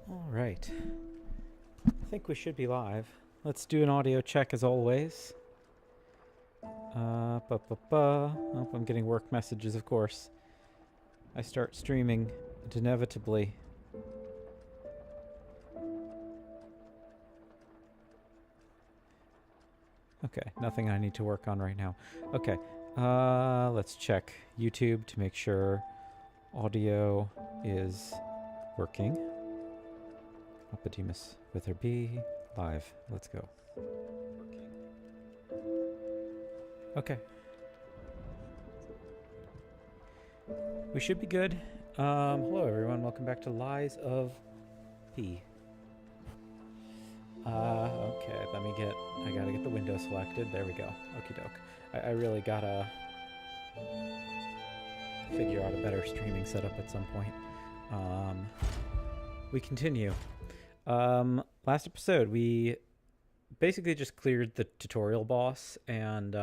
All right. I think we should be live. Let's do an audio check as always. Oh, I'm getting work messages, of course. I start streaming inevitably. Okay, nothing I need to work on right now. Okay, let's check YouTube to make sure audio is working. Apodemus Witherby, live. Let's go. Okay. We should be good. Hello everyone, welcome back to Lies of P. Okay, I gotta get the window selected. There we go. Okie doke. I really gotta figure out a better streaming setup at some point. We continue. Last episode, we basically just cleared the tutorial boss and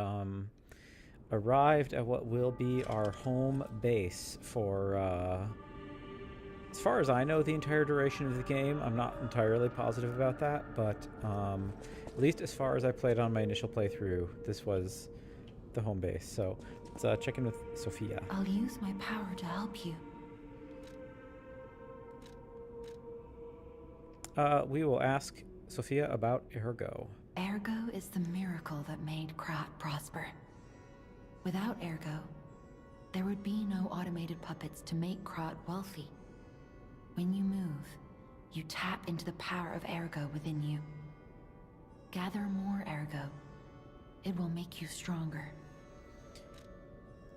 arrived at what will be our home base for, as far as I know, the entire duration of the game. I'm not entirely positive about that, but at least as far as I played on my initial playthrough, this was the home base. So let's check in with Sophia. I'll use my power to help you. We will ask Sophia about Ergo. Ergo is the miracle that made Krat prosper. Without Ergo, there would be no automated puppets to make Krat wealthy. When you move, you tap into the power of Ergo within you. Gather more Ergo. It will make you stronger.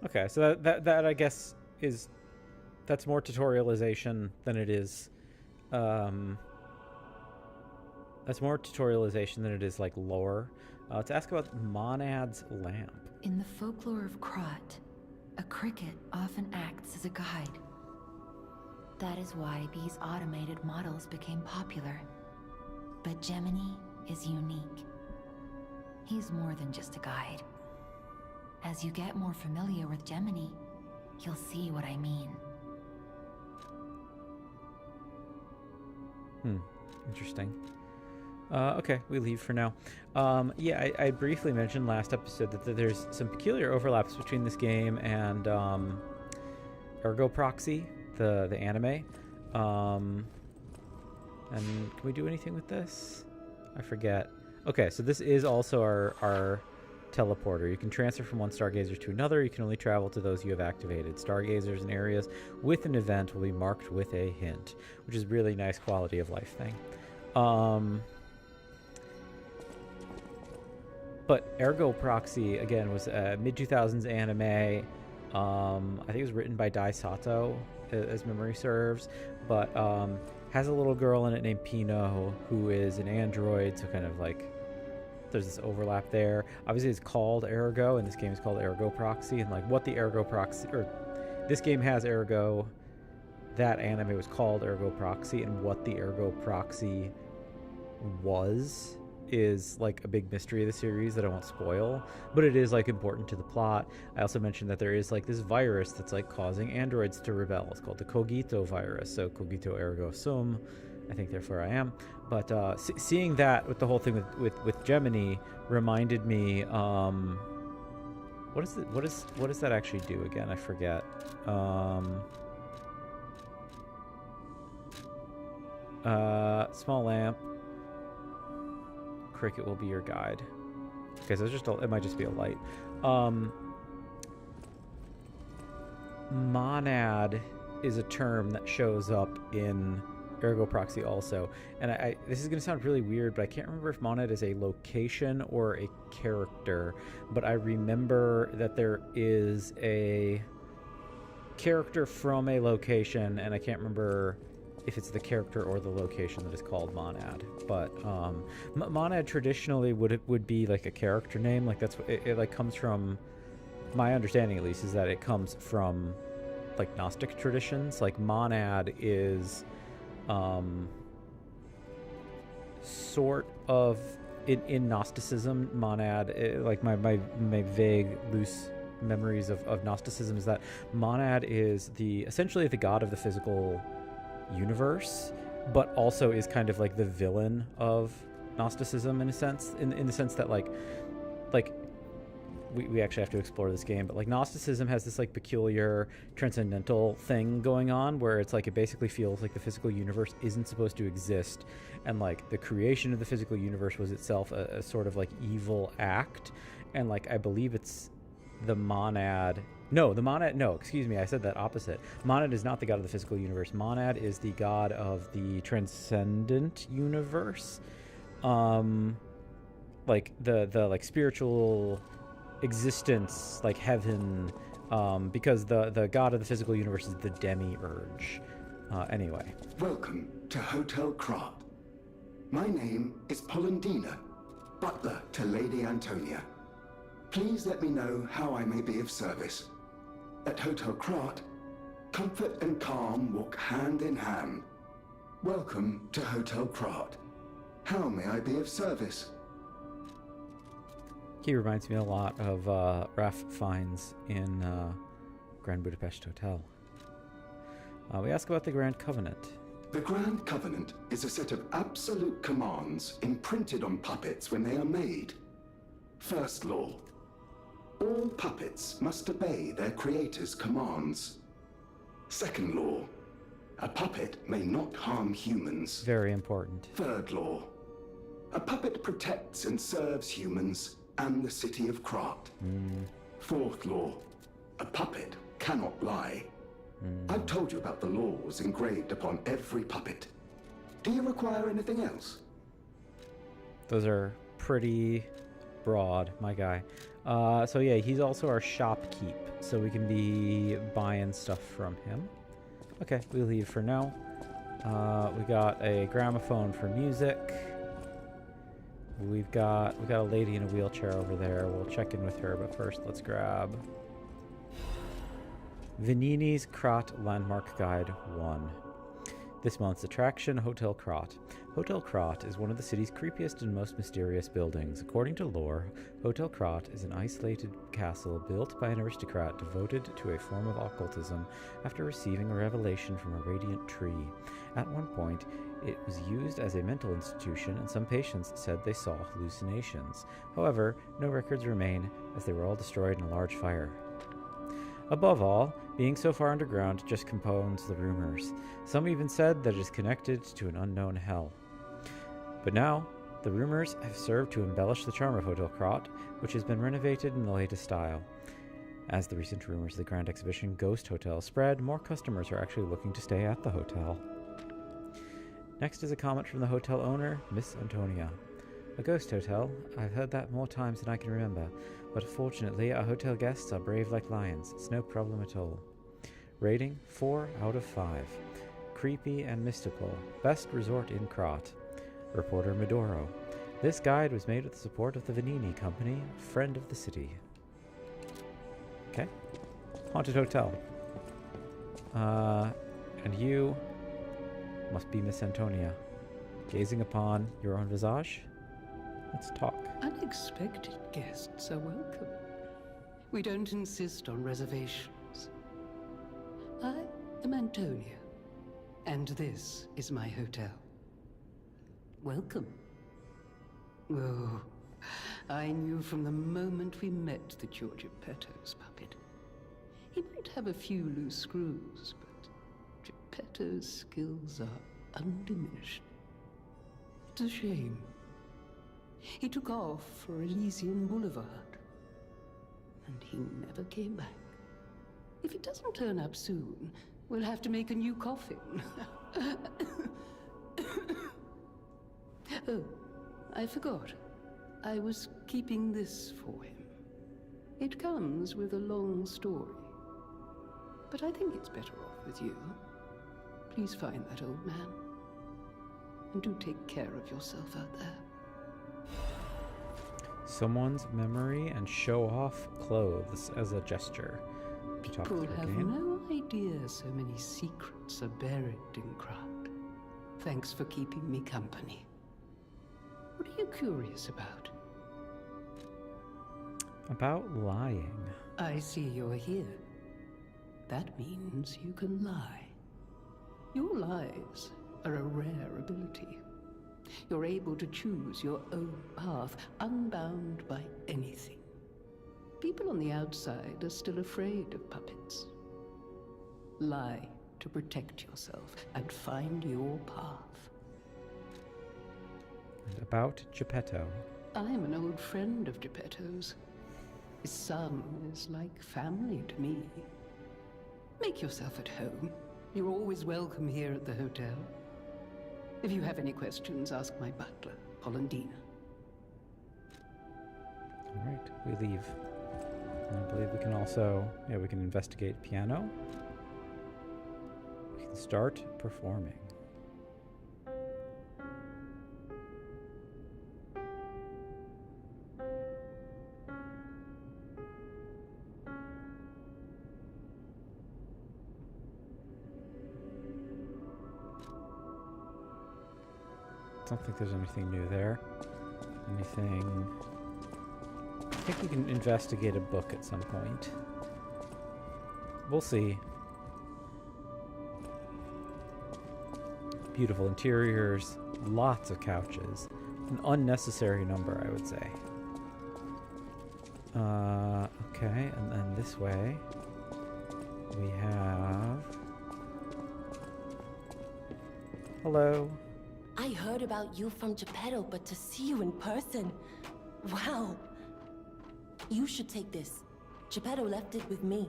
Okay, so that I guess that's more tutorialization than it is. That's more tutorialization than it is like lore. To ask about Monad's lamp. In the folklore of Krat, a cricket often acts as a guide. That is why these automated models became popular. But Gemini is unique. He's more than just a guide. As you get more familiar with Gemini, you'll see what I mean. Interesting. Okay, we leave for now. Yeah, I briefly mentioned last episode that there's some peculiar overlaps between this game and Ergo Proxy, the anime. And can we do anything with this? I forget. Okay, so this is also our teleporter. You can transfer from one stargazer to another. You can only travel to those you have activated. Stargazers in areas with an event will be marked with a hint, which is really nice quality of life thing. But Ergo Proxy, again, was a mid-2000s anime. I think it was written by Dai Sato, as memory serves. But has a little girl in it named Pino, who is an android, so kind of like there's this overlap there. Obviously, it's called Ergo, and this game is called Ergo Proxy. And like what the Ergo Proxy, or this game has Ergo, that anime was called Ergo Proxy, and what the Ergo Proxy was is like a big mystery of the series that I won't spoil, but it is like important to the plot. I also mentioned that there is like this virus that's like causing androids to rebel. It's called the Cogito virus, so Cogito ergo sum, I think therefore I am. But seeing that with the whole thing with Gemini reminded me, what does that actually do again? I forget. Small lamp. Cricket will be your guide. Okay, so it might just be a light. Monad is a term that shows up in Ergo Proxy also. And this is going to sound really weird, but I can't remember if Monad is a location or a character. But I remember that there is a character from a location, and I can't remember if it's the character or the location that is called Monad. But Monad traditionally would be like a character name. Like that's what it like comes from. My understanding, at least, is that it comes from like Gnostic traditions. Like Monad is sort of in Gnosticism. Monad, like my vague loose memories of Gnosticism is that Monad is essentially the god of the physical universe, but also is kind of like the villain of Gnosticism in a sense, in the sense that like we actually have to explore this game, but like Gnosticism has this like peculiar transcendental thing going on where it's like it basically feels like the physical universe isn't supposed to exist, and like the creation of the physical universe was itself a sort of like evil act, and like I believe it's the Monad. No, excuse me, I said that opposite. Monad is not the god of the physical universe. Monad is the god of the transcendent universe. Like the like spiritual existence, like heaven, because the god of the physical universe is the demiurge. Anyway. Welcome to Hotel Krat. My name is Polendina, butler to Lady Antonia. Please let me know how I may be of service. At Hotel Krat, comfort and calm walk hand in hand. Welcome to Hotel Krat. How may I be of service? He reminds me a lot of Ralph Fiennes in Grand Budapest Hotel. We ask about the Grand Covenant. The Grand Covenant is a set of absolute commands imprinted on puppets when they are made. First law: all puppets must obey their creator's commands. Second law: a puppet may not harm humans. Very important. Third law: a puppet protects and serves humans and the city of Krat. Fourth law: a puppet cannot lie. I've told you about the laws engraved upon every puppet. Do you require anything else? Those are pretty broad, my guy. So yeah, he's also our shopkeep, so we can be buying stuff from him. Okay, we leave for now. We got a gramophone for music. We got a lady in a wheelchair over there. We'll check in with her, but first let's grab Vanini's Krat Landmark Guide 1. This month's attraction, Hotel Krat. Hotel Krat is one of the city's creepiest and most mysterious buildings. According to lore, Hotel Krat is an isolated castle built by an aristocrat devoted to a form of occultism after receiving a revelation from a radiant tree. At one point, it was used as a mental institution, and some patients said they saw hallucinations. However, no records remain, as they were all destroyed in a large fire. Above all, being so far underground just compounds the rumors. Some even said that it is connected to an unknown hell. But now, the rumors have served to embellish the charm of Hotel Krat, which has been renovated in the latest style. As the recent rumors of the Grand Exhibition Ghost Hotel spread, more customers are actually looking to stay at the hotel. Next is a comment from the hotel owner, Miss Antonia. A ghost hotel? I've heard that more times than I can remember, but fortunately our hotel guests are brave like lions. It's no problem at all. Rating 4 out of 5. Creepy and mystical. Best resort in Krat. Reporter Medoro. This guide was made with the support of the Vanini Company, friend of the city. Okay. Haunted hotel. And you must be Miss Antonia. Gazing upon your own visage? Let's talk. Unexpected guests are welcome. We don't insist on reservations. I am Antonia, and this is my hotel. Welcome. Oh, I knew from the moment we met that you're Geppetto's puppet. He might have a few loose screws, but Geppetto's skills are undiminished. It's a shame. He took off for Elysian Boulevard, and he never came back. If he doesn't turn up soon, we'll have to make a new coffin. Oh, I forgot. I was keeping this for him. It comes with a long story, but I think it's better off with you. Please find that old man, and do take care of yourself out there. Someone's memory and show off clothes as a gesture. People have no idea so many secrets are buried in Krat. Thanks for keeping me company. What are you curious about? About lying. I see you're here. That means you can lie. Your lies are a rare ability. You're able to choose your own path, unbound by anything. People on the outside are still afraid of puppets. Lie to protect yourself and find your path. And about Geppetto. I'm an old friend of Geppetto's. His son is like family to me. Make yourself at home. You're always welcome here at the hotel. If you have any questions, ask my butler, Polendina. All right, we leave. And I believe we can also, we can investigate piano. We can start performing. I don't think there's anything new there. Anything... I think we can investigate a book at some point. We'll see. Beautiful interiors, lots of couches. An unnecessary number, I would say. Okay, and then this way we have... Hello. I heard about you from Geppetto, but to see you in person... Wow! You should take this. Geppetto left it with me.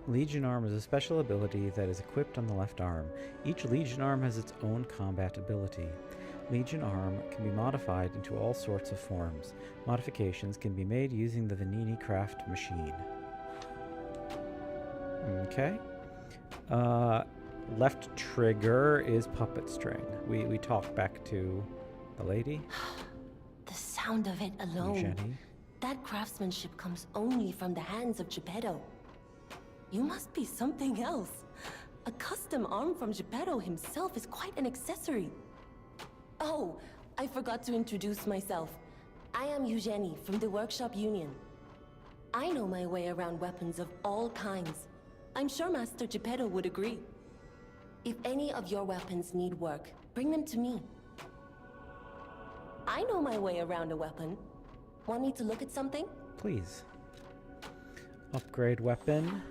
Legion Arm is a special ability that is equipped on the left arm. Each Legion Arm has its own combat ability. Legion Arm can be modified into all sorts of forms. Modifications can be made using the Vanini Craft machine. Okay. Left trigger is puppet string. We talk back to the lady. The sound of it alone. Jenny. That craftsmanship comes only from the hands of Geppetto. You must be something else. A custom arm from Geppetto himself is quite an accessory. Oh, I forgot to introduce myself. I am Eugenie from the Workshop Union. I know my way around weapons of all kinds. I'm sure Master Geppetto would agree. If any of your weapons need work, bring them to me. I know my way around a weapon. Want me to look at something? Please. Upgrade weapon.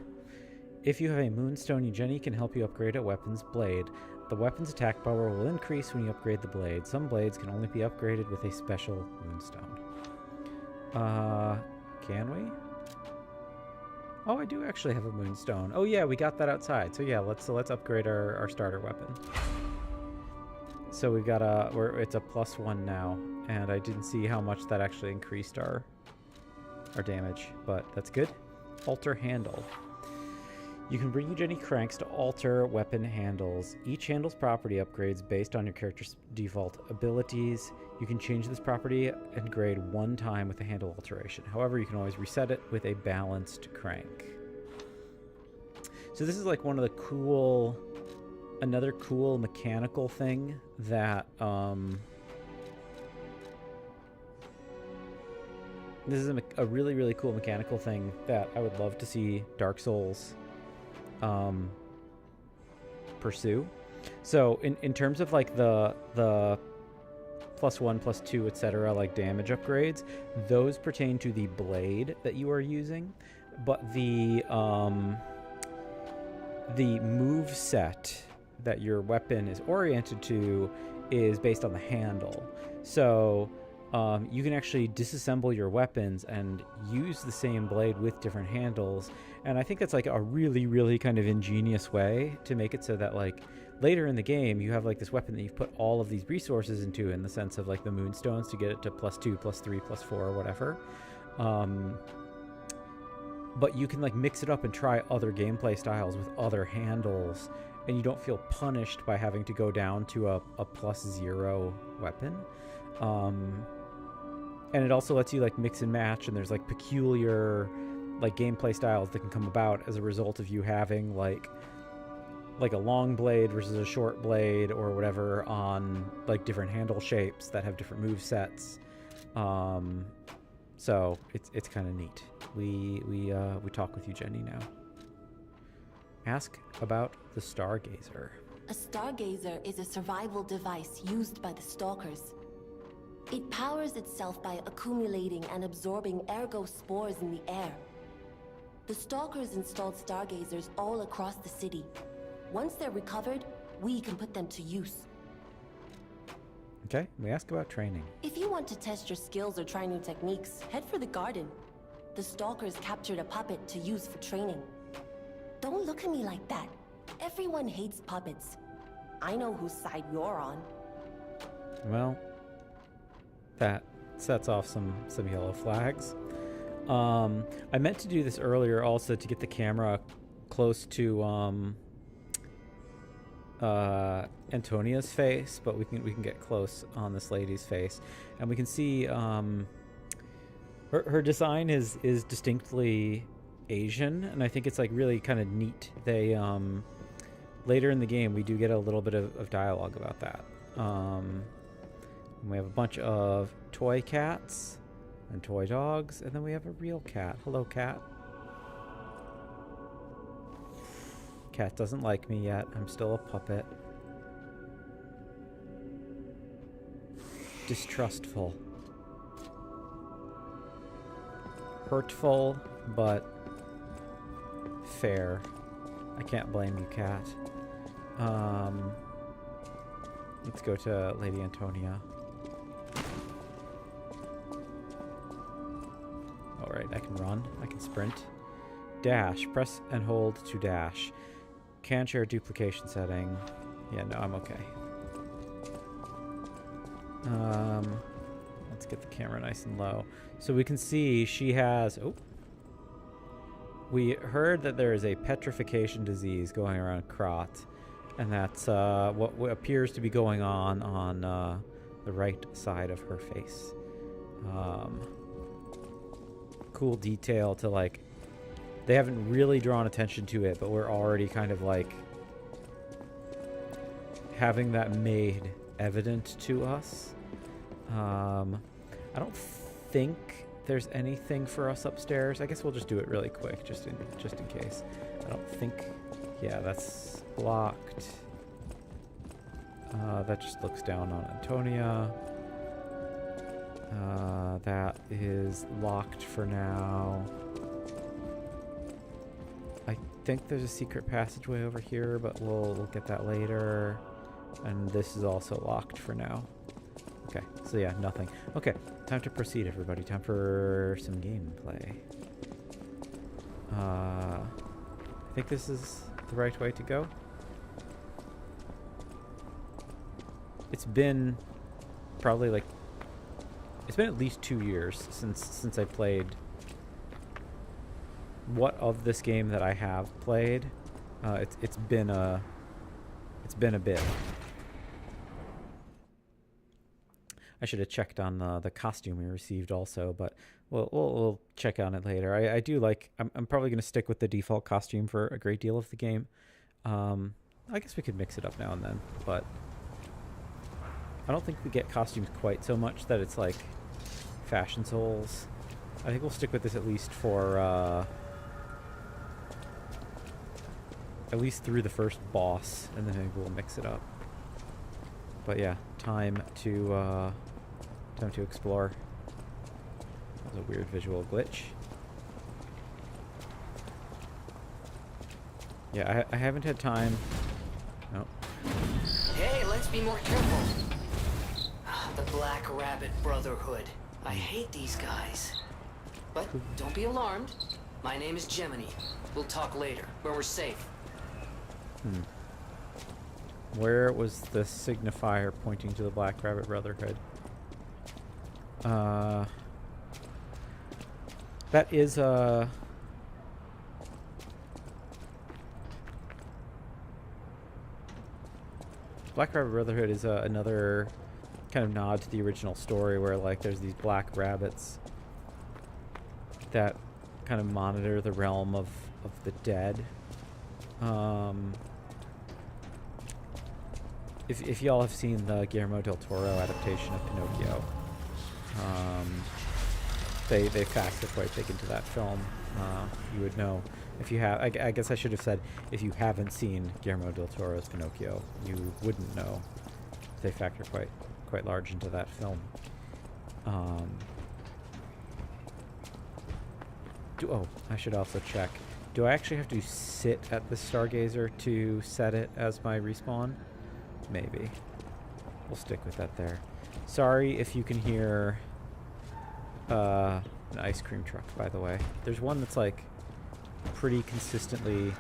If you have a Moonstone, Eugenie can help you upgrade a weapon's blade. The weapon's attack power will increase when you upgrade the blade. Some blades can only be upgraded with a special Moonstone. Can we? Oh, I do actually have a Moonstone. Oh yeah, we got that outside. So yeah, let's upgrade our starter weapon. So we've got it's a +1 now, and I didn't see how much that actually increased our damage, but that's good. Alter handle. You can bring Eugenie cranks to alter weapon handles. Each handle's property upgrades based on your character's default abilities. You can change this property and grade one time with a handle alteration. However, you can always reset it with a balanced crank. So this is like one of the another cool mechanical thing that, this is a really, really cool mechanical thing that I would love to see Dark Souls pursue. So in terms of like the +1, +2, etc., like damage upgrades, those pertain to the blade that you are using, but the move set that your weapon is oriented to is based on the handle. So you can actually disassemble your weapons and use the same blade with different handles. And I think that's like a really, really kind of ingenious way to make it so that like later in the game you have like this weapon that you've put all of these resources into, in the sense of like the Moonstones to get it to +2, +3, +4, or whatever. But you can like mix it up and try other gameplay styles with other handles, and you don't feel punished by having to go down to a +0 weapon. and it also lets you like mix and match, and there's like peculiar like gameplay styles that can come about as a result of you having like a long blade versus a short blade or whatever on like different handle shapes that have different move sets. So it's kind of neat. We talk with you, Jenny, now. Ask about the Stargazer. A stargazer is a survival device used by the stalkers. It powers itself by accumulating and absorbing ergo spores in the air. The stalkers installed stargazers all across the city. Once they're recovered, we can put them to use. Okay, we ask about training. If you want to test your skills or try new techniques, head for the garden. The stalkers captured a puppet to use for training. Don't look at me like that. Everyone hates puppets. I know whose side you're on. Well, that sets off some yellow flags. I meant to do this earlier also to get the camera close to Antonia's face, but we can get close on this lady's face, and we can see her design is distinctly Asian, and I think it's like really kind of neat. They later in the game we do get a little bit of dialogue about that. We have a bunch of toy cats and toy dogs, and then we have a real cat. Hello, cat. Cat doesn't like me yet. I'm still a puppet. Distrustful. Hurtful, but fair. I can't blame you, cat. Let's go to Lady Antonia. Alright, I can run. I can sprint. Dash. Press and hold to dash. Can share duplication setting. Yeah, no, I'm okay. Let's get the camera nice and low. So we can see she has... Oh. We heard that there is a petrification disease going around Krat. And that's what appears to be going on the right side of her face. Cool detail to like... They haven't really drawn attention to it, but we're already kind of like having that made evident to us. I don't think there's anything for us upstairs. I guess we'll just do it really quick, just in case. I don't think. Yeah, that's blocked. That just looks down on Antonia. That is locked for now. I think there's a secret passageway over here, but we'll get that later. And this is also locked for now. Okay, so yeah, nothing. Okay, time to proceed, everybody. Time for some gameplay. I think this is the right way to go. It's been probably like... It's been at least 2 years since I played... What of this game that I have played? It's been a bit. I should have checked on the costume we received also, but we'll check on it later. I do like... I'm probably going to stick with the default costume for a great deal of the game. I guess we could mix it up now and then, but I don't think we get costumes quite so much that it's like Fashion Souls. I think we'll stick with this at least for... at least through the first boss, and then maybe we'll mix it up. But yeah, time to explore. That was a weird visual glitch. Yeah, I haven't had time. No. Hey, let's be more careful. The Black Rabbit Brotherhood. I hate these guys. But don't be alarmed. My name is Gemini. We'll talk later, when we're safe. Where was the signifier pointing to the Black Rabbit Brotherhood? That is Black Rabbit Brotherhood is another kind of nod to the original story where like there's these black rabbits that kind of monitor the realm of the dead. If y'all have seen the Guillermo del Toro adaptation of Pinocchio, they factor quite big into that film. You would know if you have. I guess I should have said if you haven't seen Guillermo del Toro's Pinocchio, you wouldn't know. They factor quite large into that film. I should also check. Do I actually have to sit at the Stargazer to set it as my respawn? Maybe. We'll stick with that there. Sorry if you can hear an ice cream truck, by the way. There's one that's like pretty consistently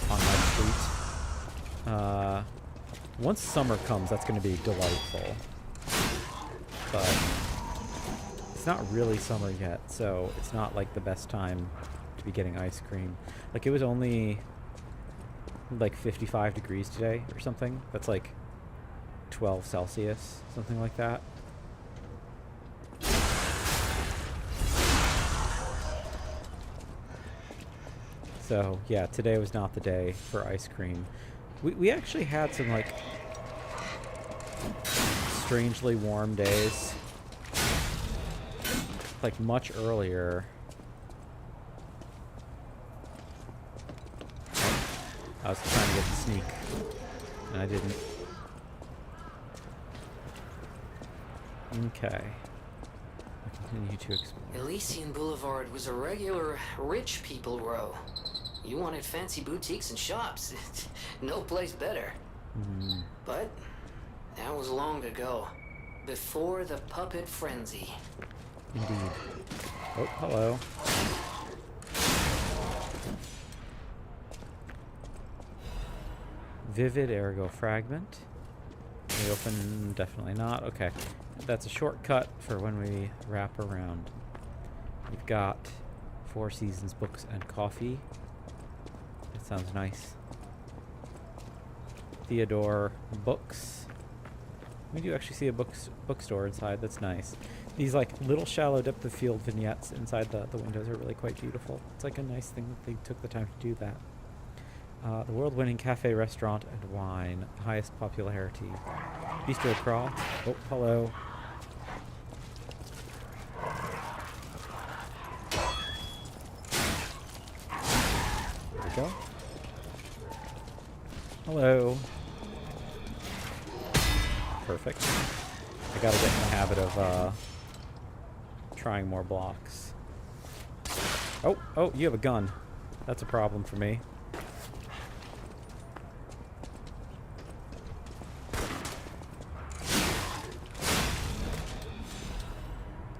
on my street. Once summer comes, that's going to be delightful. But it's not really summer yet, so it's not like the best time to be getting ice cream. Like, it was only like 55 degrees today or something. That's like 12 Celsius, something like that. So yeah, today was not the day for ice cream. We actually had some like strangely warm days, like much earlier. I was trying to get the sneak, and I didn't. Okay. I continue to explore. Elysian Boulevard was a regular rich people row. You wanted fancy boutiques and shops. No place better. But that was long ago. Before the puppet frenzy. Indeed. Oh, hello. Vivid ergo fragment. Can we open? Definitely not. Okay. That's a shortcut for when we wrap around. We've got Four Seasons books and coffee. That sounds nice. Theodore books. We do actually see a bookstore inside. That's nice. These like little shallow depth of field vignettes inside the windows are really quite beautiful. It's like a nice thing that they took the time to do that. The world-winning cafe, restaurant, and wine. Highest popularity. Bistro Crawl. Oh, hello. There we go. Hello. Perfect. I gotta get in the habit of trying more blocks. Oh, you have a gun. That's a problem for me.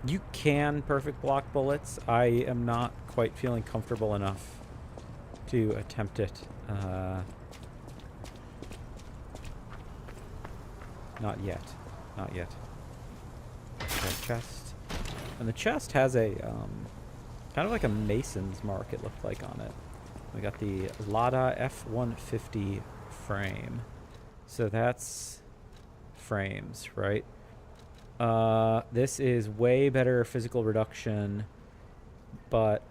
You can perfect block bullets. I am not quite feeling comfortable enough to attempt it. Not yet. Not yet. Okay, chest. And the chest has a, kind of like a mason's mark, it looked like, on it. We got the Lada F-150 frame. So that's frames, right? This is way better physical reduction, but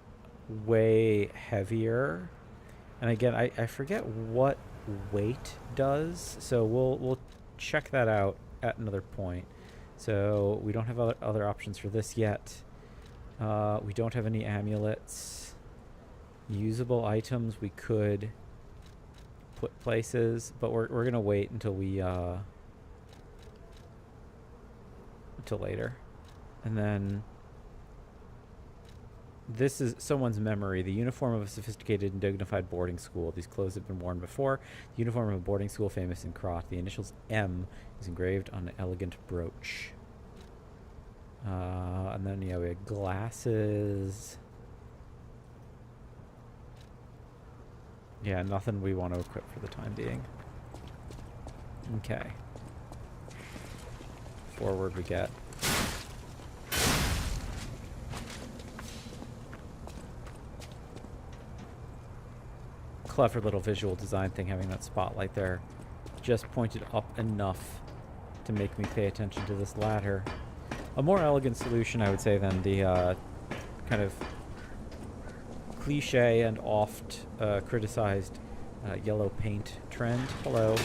way heavier. And again, I forget what weight does, so we'll check that out at another point. So we don't have other options for this yet. We don't have any amulets. Usable items we could put places, but we're gonna wait until we until later. And then this is someone's memory. The uniform of a sophisticated and dignified boarding school. These clothes have been worn before. The uniform of a boarding school famous in Krot. The initials M is engraved on an elegant brooch. And then, yeah, we have glasses. Yeah, nothing we want to equip for the time being. Okay. Forward we get. Clever little visual design thing, having that spotlight there just pointed up enough to make me pay attention to this ladder. A more elegant solution, I would say, than the kind of cliche and oft criticized yellow paint trend. Hello.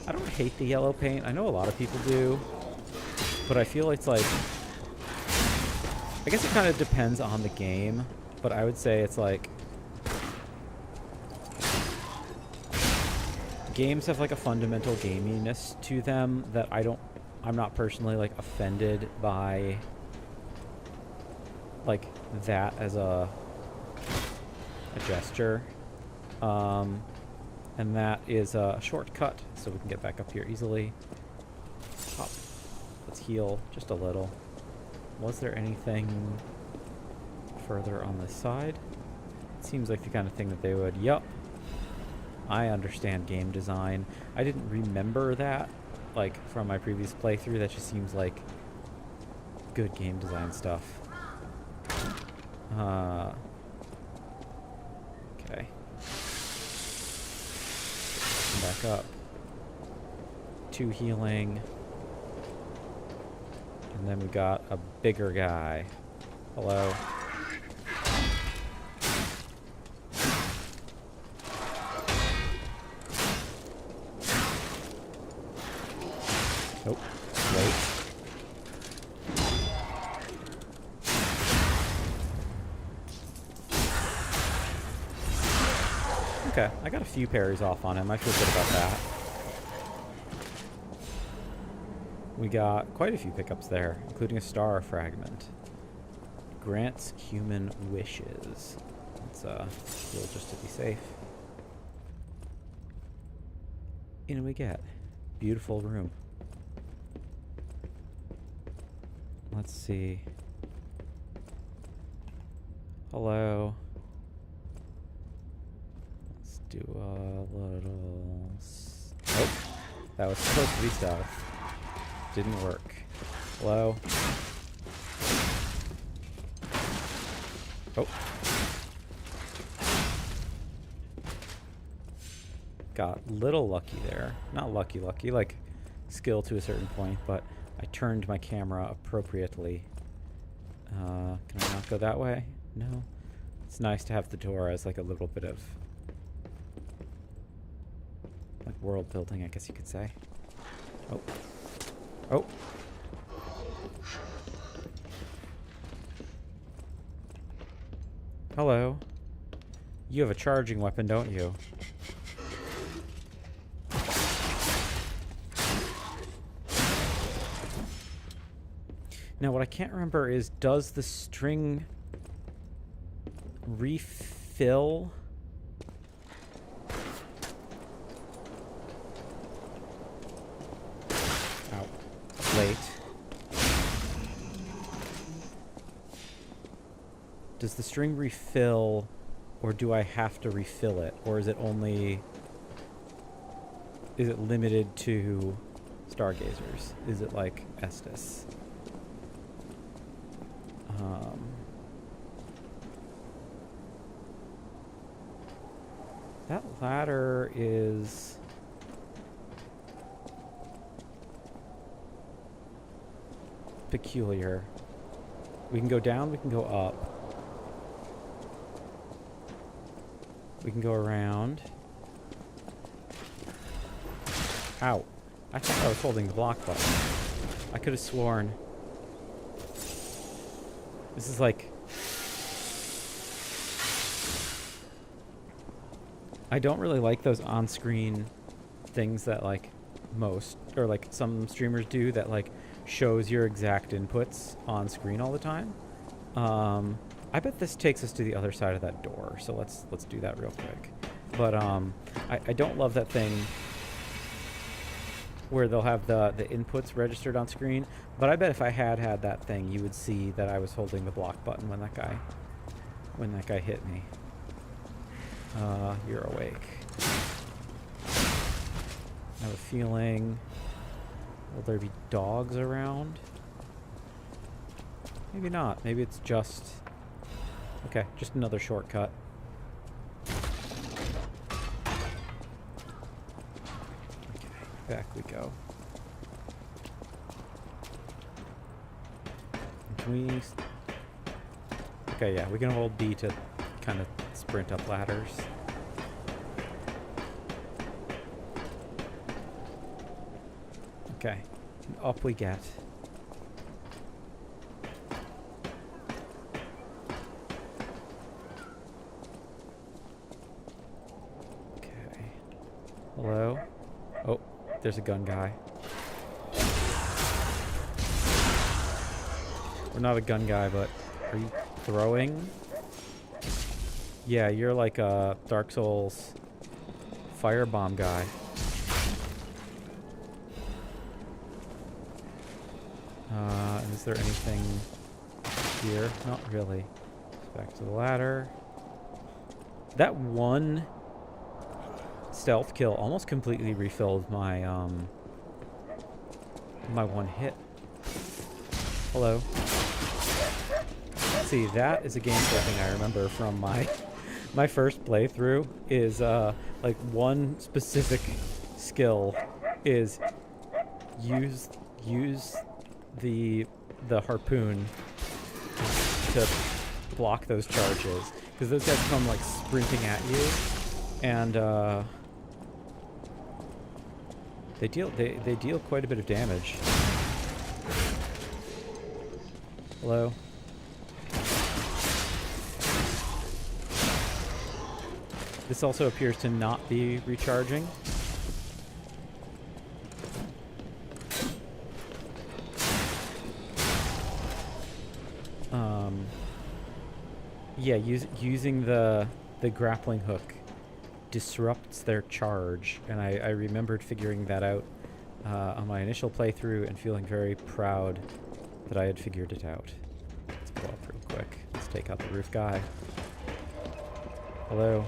I don't hate the yellow paint. I know a lot of people do, but I feel it's like, I guess it kind of depends on the game, but I would say it's like games have like a fundamental gaminess to them that I'm not personally like offended by like that as a gesture. And that is a shortcut, so we can get back up here easily. Hop. Let's heal just a little. Was there anything further on this side? It seems like the kind of thing that they would. Yup. I understand game design. I didn't remember that, like, from my previous playthrough. That just seems like good game design stuff. Okay. Back up. 2 healing. And then we got a bigger guy. Hello. Nope. Wait. Okay, I got a few parries off on him. I feel good about that. We got quite a few pickups there, including a star fragment. Grants human wishes. Let's heal just to be safe. In we get. Beautiful room. Let's see. Hello. Let's do a little... Nope. That was supposed to be stealth. Didn't work. Hello? Oh. Got a little lucky there. Not lucky, like skill to a certain point, but I turned my camera appropriately. Can I not go that way? No. It's nice to have the door as like a little bit of like world building, I guess you could say. Oh. Oh. Hello. You have a charging weapon, don't you? Now, what I can't remember is, does the string refill? Ow. Late. Does the string refill, or do I have to refill it? Or is it only... Is it limited to stargazers? Is it like Estus? That ladder is... peculiar. We can go down, we can go up. We can go around. Ow. I thought I was holding the block button. I could have sworn. This is like... I don't really like those on-screen things that like most, or like some streamers do, that like shows your exact inputs on screen all the time. I bet this takes us to the other side of that door, so let's do that real quick. But I don't love that thing where they'll have the inputs registered on screen, but I bet if I had that thing, you would see that I was holding the block button when that guy hit me. You're awake. I have a feeling... Will there be dogs around? Maybe not. Maybe it's just... Okay, just another shortcut. Back we go. Can we... Okay, yeah, we can hold B to kind of sprint up ladders. Okay, up we get. Okay. Hello? Oh, there's a gun guy. We're not a gun guy, but are you throwing? Yeah, you're like a Dark Souls firebomb guy. And is there anything here? Not really. Back to the ladder. That one stealth kill almost completely refilled my my one hit. Hello. See, that is a gameplay thing I remember from my first playthrough is like one specific skill is use the harpoon to block those charges, because those guys come like sprinting at you, and they deal quite a bit of damage. Hello. This also appears to not be recharging. Yeah, using the grappling hook disrupts their charge, and I remembered figuring that out on my initial playthrough and feeling very proud that I had figured it out. Let's go up real quick. Let's take out the roof guy. Hello.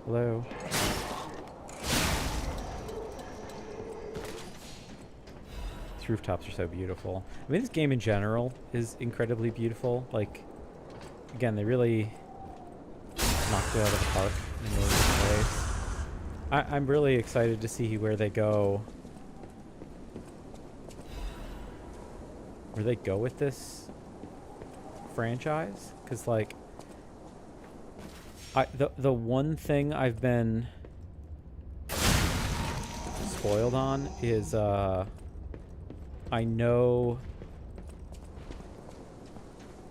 Hello. These rooftops are so beautiful. I mean, this game in general is incredibly beautiful. Like, again, they really knocked it out of the park in many ways. I'm really excited to see where they go. Where they go with this franchise, because like, the one thing I've been spoiled on is I know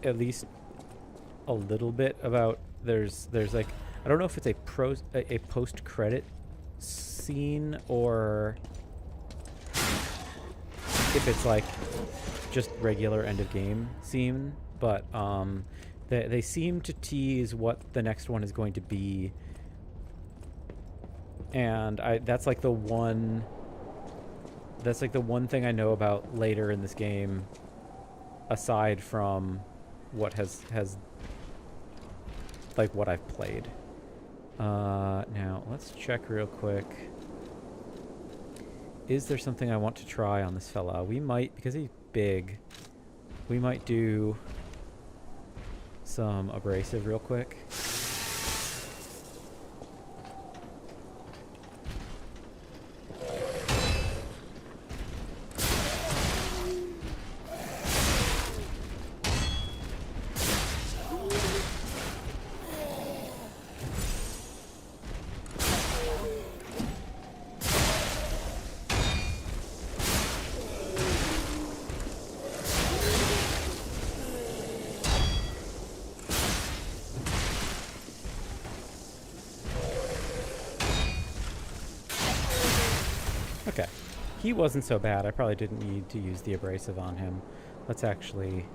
at least a little bit about there's like, I don't know if it's a post credit scene or if it's like just regular end of game scene, but they seem to tease what the next one is going to be, and that's like the one thing I know about later in this game, aside from what has like what I've played. Now let's check real quick. Is there something I want to try on this fella? We might, because he's big, we might do some abrasive real quick. Okay, he wasn't so bad. I probably didn't need to use the abrasive on him. Let's actually,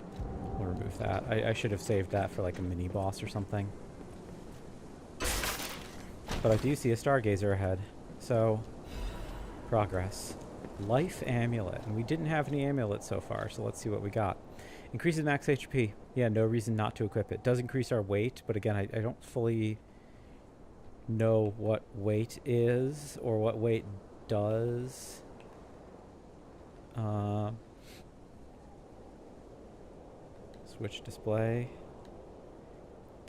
we'll remove that. I should have saved that for like a mini boss or something. But I do see a stargazer ahead, so progress. Life amulet, and we didn't have any amulets so far, so let's see what we got. Increases max HP. Yeah, no reason not to equip it. Does increase our weight, but again, I don't fully know what weight is or what weight does. Switch display.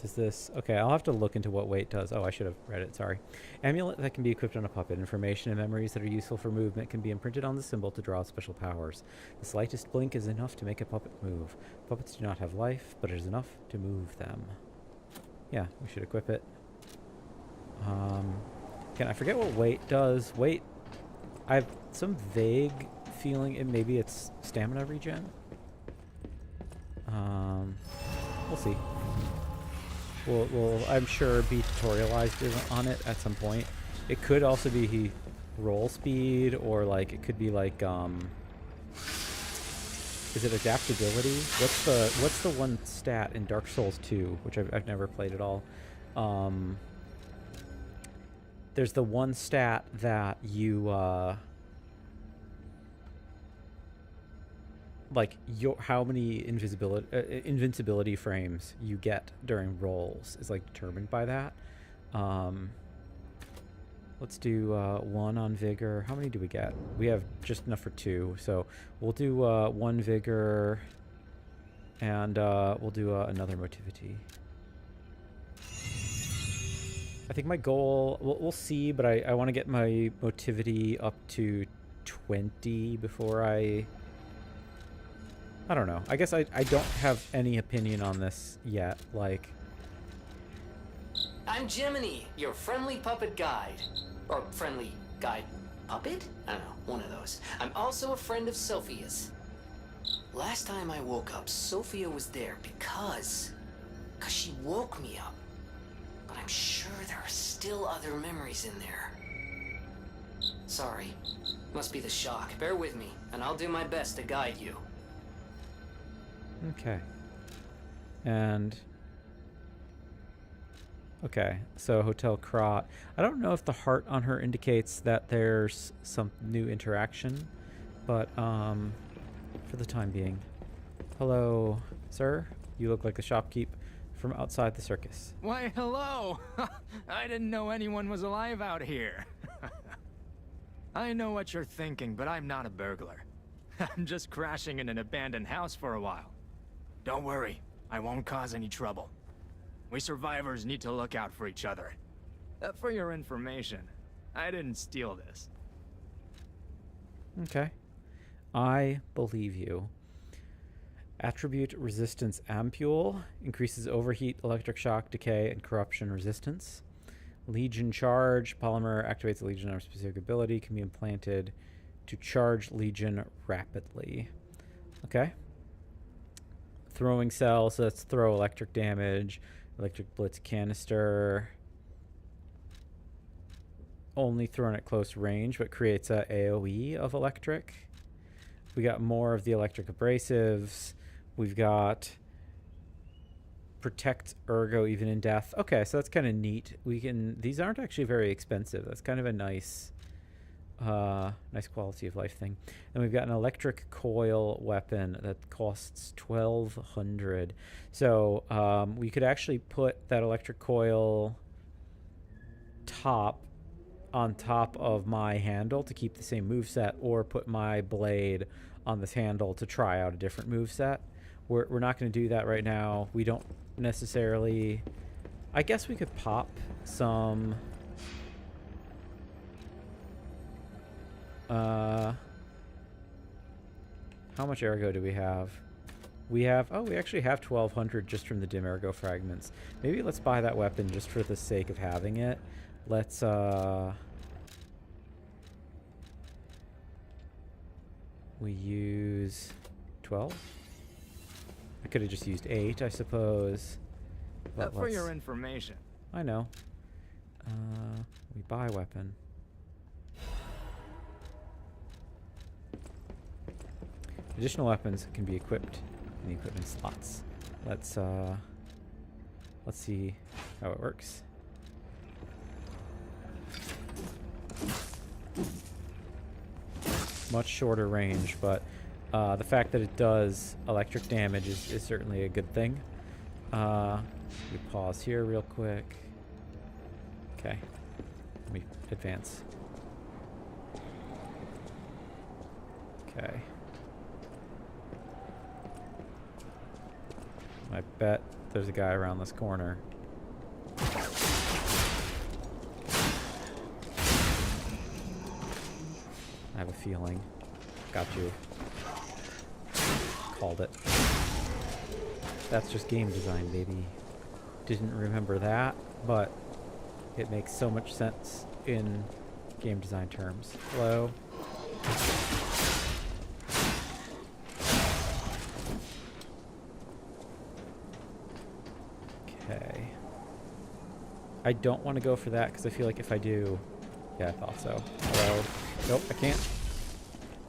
Does this... Okay, I'll have to look into what weight does. Oh, I should have read it, sorry. Amulet that can be equipped on a puppet. Information and memories that are useful for movement can be imprinted on the symbol to draw special powers. The slightest blink is enough to make a puppet move. Puppets do not have life, but it is enough to move them. Yeah, we should equip it. I forget what weight does. Weight... I have some vague feeling maybe it's stamina regen. We'll see. We'll I'm sure be tutorialized on it at some point. It could also be roll speed, or like it could be like is it adaptability? What's the one stat in Dark Souls 2, which I've never played at all? There's the one stat that you like how many invincibility frames you get during rolls is like determined by that. Let's do 1 on vigor. How many do we get? We have just enough for 2, so we'll do 1 vigor, and we'll do another motivity. I think my goal, we'll see, but I want to get my motivity up to 20 before I don't know. I guess I don't have any opinion on this yet. Like, I'm Jiminy, your friendly puppet guide. Or friendly guide puppet? I don't know, one of those. I'm also a friend of Sophia's. Last time I woke up, Sophia was there because she woke me up. But I'm sure there are still other memories in there. Sorry. Must be the shock. Bear with me, and I'll do my best to guide you. okay. And okay, so Hotel Krot. I don't know if the heart on her indicates that there's some new interaction, but for the time being. Hello, sir. You look like the shopkeep from outside the circus. Why, hello! I didn't know anyone was alive out here. I know what you're thinking, but I'm not a burglar. I'm just crashing in an abandoned house for a while. Don't worry, I won't cause any trouble. We survivors need to look out for each other. For your information, I didn't steal this. Okay. I believe you. Attribute resistance ampule increases overheat, electric shock, decay, and corruption resistance. Legion charge. Polymer activates a Legion armor specific ability. Can be implanted to charge Legion rapidly. Okay. Throwing cell. So let's throw electric damage. Electric blitz canister. Only thrown at close range, but creates a AoE of electric. We got more of the electric abrasives. We've got protect ergo even in death. Okay, so that's kind of neat. We can. These aren't actually very expensive. That's kind of a nice quality of life thing. And we've got an electric coil weapon that costs 1,200. So we could actually put that electric coil top on top of my handle to keep the same moveset, or put my blade on this handle to try out a different moveset. We're not going to do that right now. We don't necessarily... I guess we could pop some... how much ergo do we have? We have... Oh, we actually have 1,200 just from the dim ergo fragments. Maybe let's buy that weapon just for the sake of having it. Let's, we use 12? I could have just used 8, I suppose. But For your information. I know. We buy weapon. Additional weapons can be equipped in the equipment slots. Let's see how it works. Much shorter range, but the fact that it does electric damage is certainly a good thing. We pause here real quick. Okay, let me advance. Okay. I bet there's a guy around this corner. I have a feeling. Got you. Called it. That's just game design, baby. Didn't remember that, but it makes so much sense in game design terms. Hello? Okay. I don't want to go for that because I feel like if I do... Yeah, I thought so. Hello? Nope, I can't.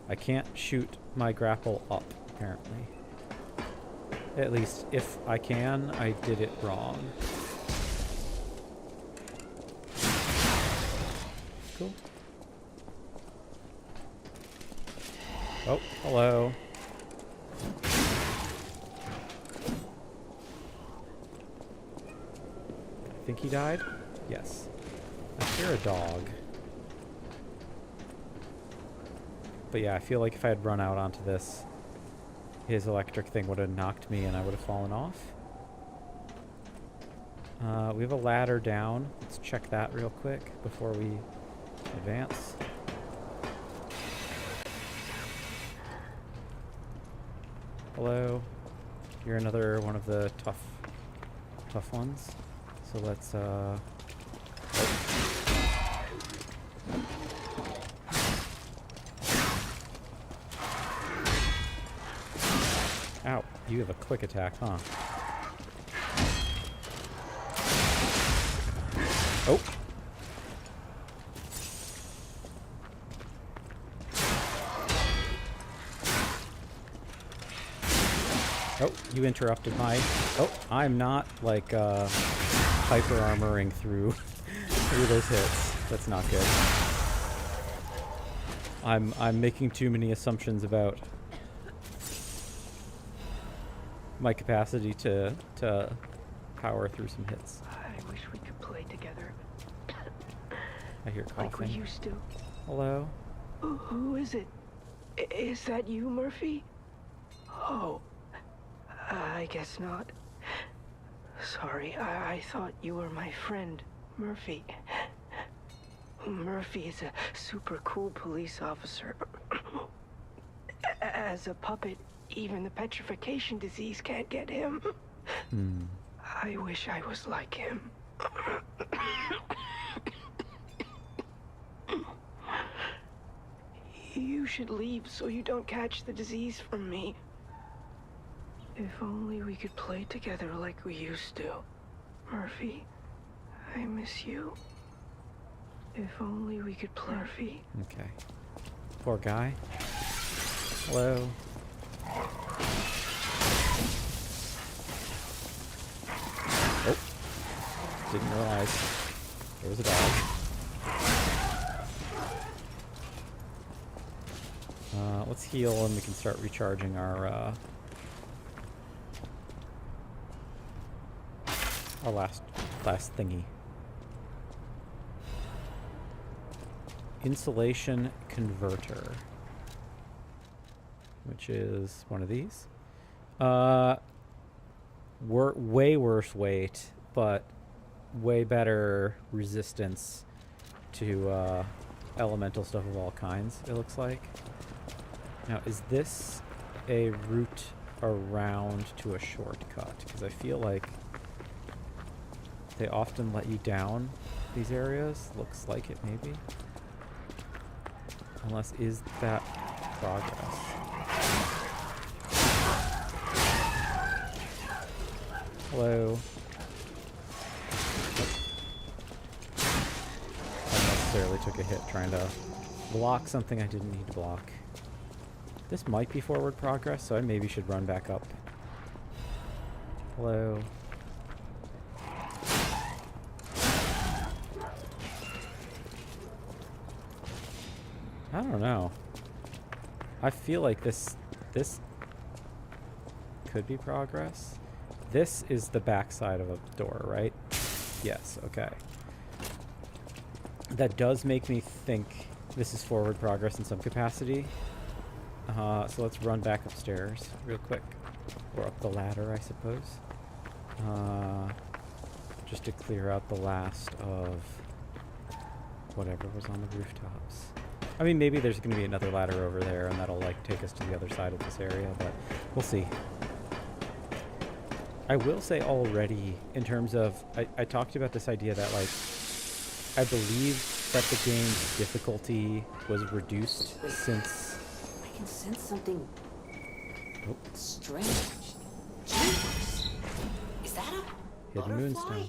I can't shoot my grapple up, apparently. At least, if I can, I did it wrong. Cool. Oh, hello. I think he died? Yes. I hear a dog. But yeah, I feel like if I had run out onto this, his electric thing would have knocked me and I would have fallen off. We have a ladder down. Let's check that real quick before we advance. Hello. You're another one of the tough ones. So let's Ow, you have a quick attack, huh? Oh. Oh, you interrupted my... Oh, I'm not, like, hyper armoring through those hits. That's not good. I'm making too many assumptions about my capacity to power through some hits. I wish we could play together. I hear coughing. Like we used to. Hello? Who is it? Is that you, Murphy? Oh, I guess not. Sorry, I thought you were my friend, Murphy. Murphy is a super cool police officer. As a puppet, even the petrification disease can't get him. I wish I was like him. You should leave so you don't catch the disease from me. If only we could play together like we used to. Murphy, I miss you. If only we could play. Murphy. Okay. Poor guy. Hello. Oh. Didn't realize there was a dog. Let's heal and we can start recharging our last thingy. Insulation converter, which is one of these. Way worse weight, but way better resistance to elemental stuff of all kinds, it looks like. Now, is this a route around to a shortcut? Because I feel like they often let you down these areas. Looks like it, maybe. Unless, is that progress? Hello. Unnecessarily took a hit trying to block something I didn't need to block. This might be forward progress, so I maybe should run back up. Hello. I don't know. I feel like this could be progress. This is the backside of a door, right? Yes, okay. That does make me think this is forward progress in some capacity. So let's run back upstairs real quick. Or up the ladder, I suppose. just to clear out the last of whatever was on the rooftops. I mean, maybe there's going to be another ladder over there, and that'll, like, take us to the other side of this area, but we'll see. I will say already, in terms of... I talked about this idea that, like, I believe that the game's difficulty was reduced since... I can sense something strange. Jesus. Is that a Hidden butterfly? moonstone.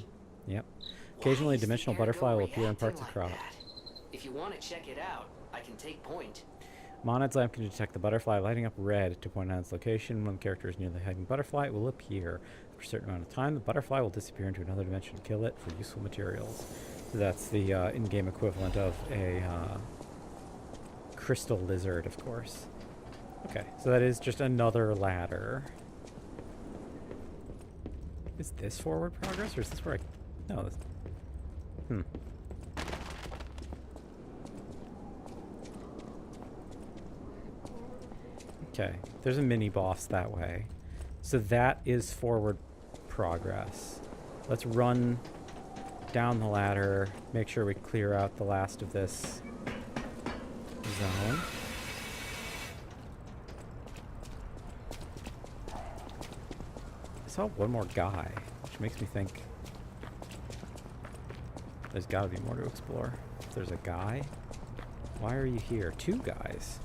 Yep. Occasionally, a Why is the dimensional air butterfly door will appear in parts of reacting like Crop. that? If you want to check it out, I can take point. Monad's lamp can detect the butterfly lighting up red to point out its location. When the character is near the hiding butterfly, it will appear. For a certain amount of time, the butterfly will disappear into another dimension to kill it for useful materials. So that's the in-game equivalent of a crystal lizard, of course. Okay, so that is just another ladder. Is this forward progress, or is this where I... No, this... Okay, there's a mini-boss that way. So that is forward progress. Let's run down the ladder, make sure we clear out the last of this zone. I saw one more guy, which makes me think there's got to be more to explore. If there's a guy, why are you here? Two guys.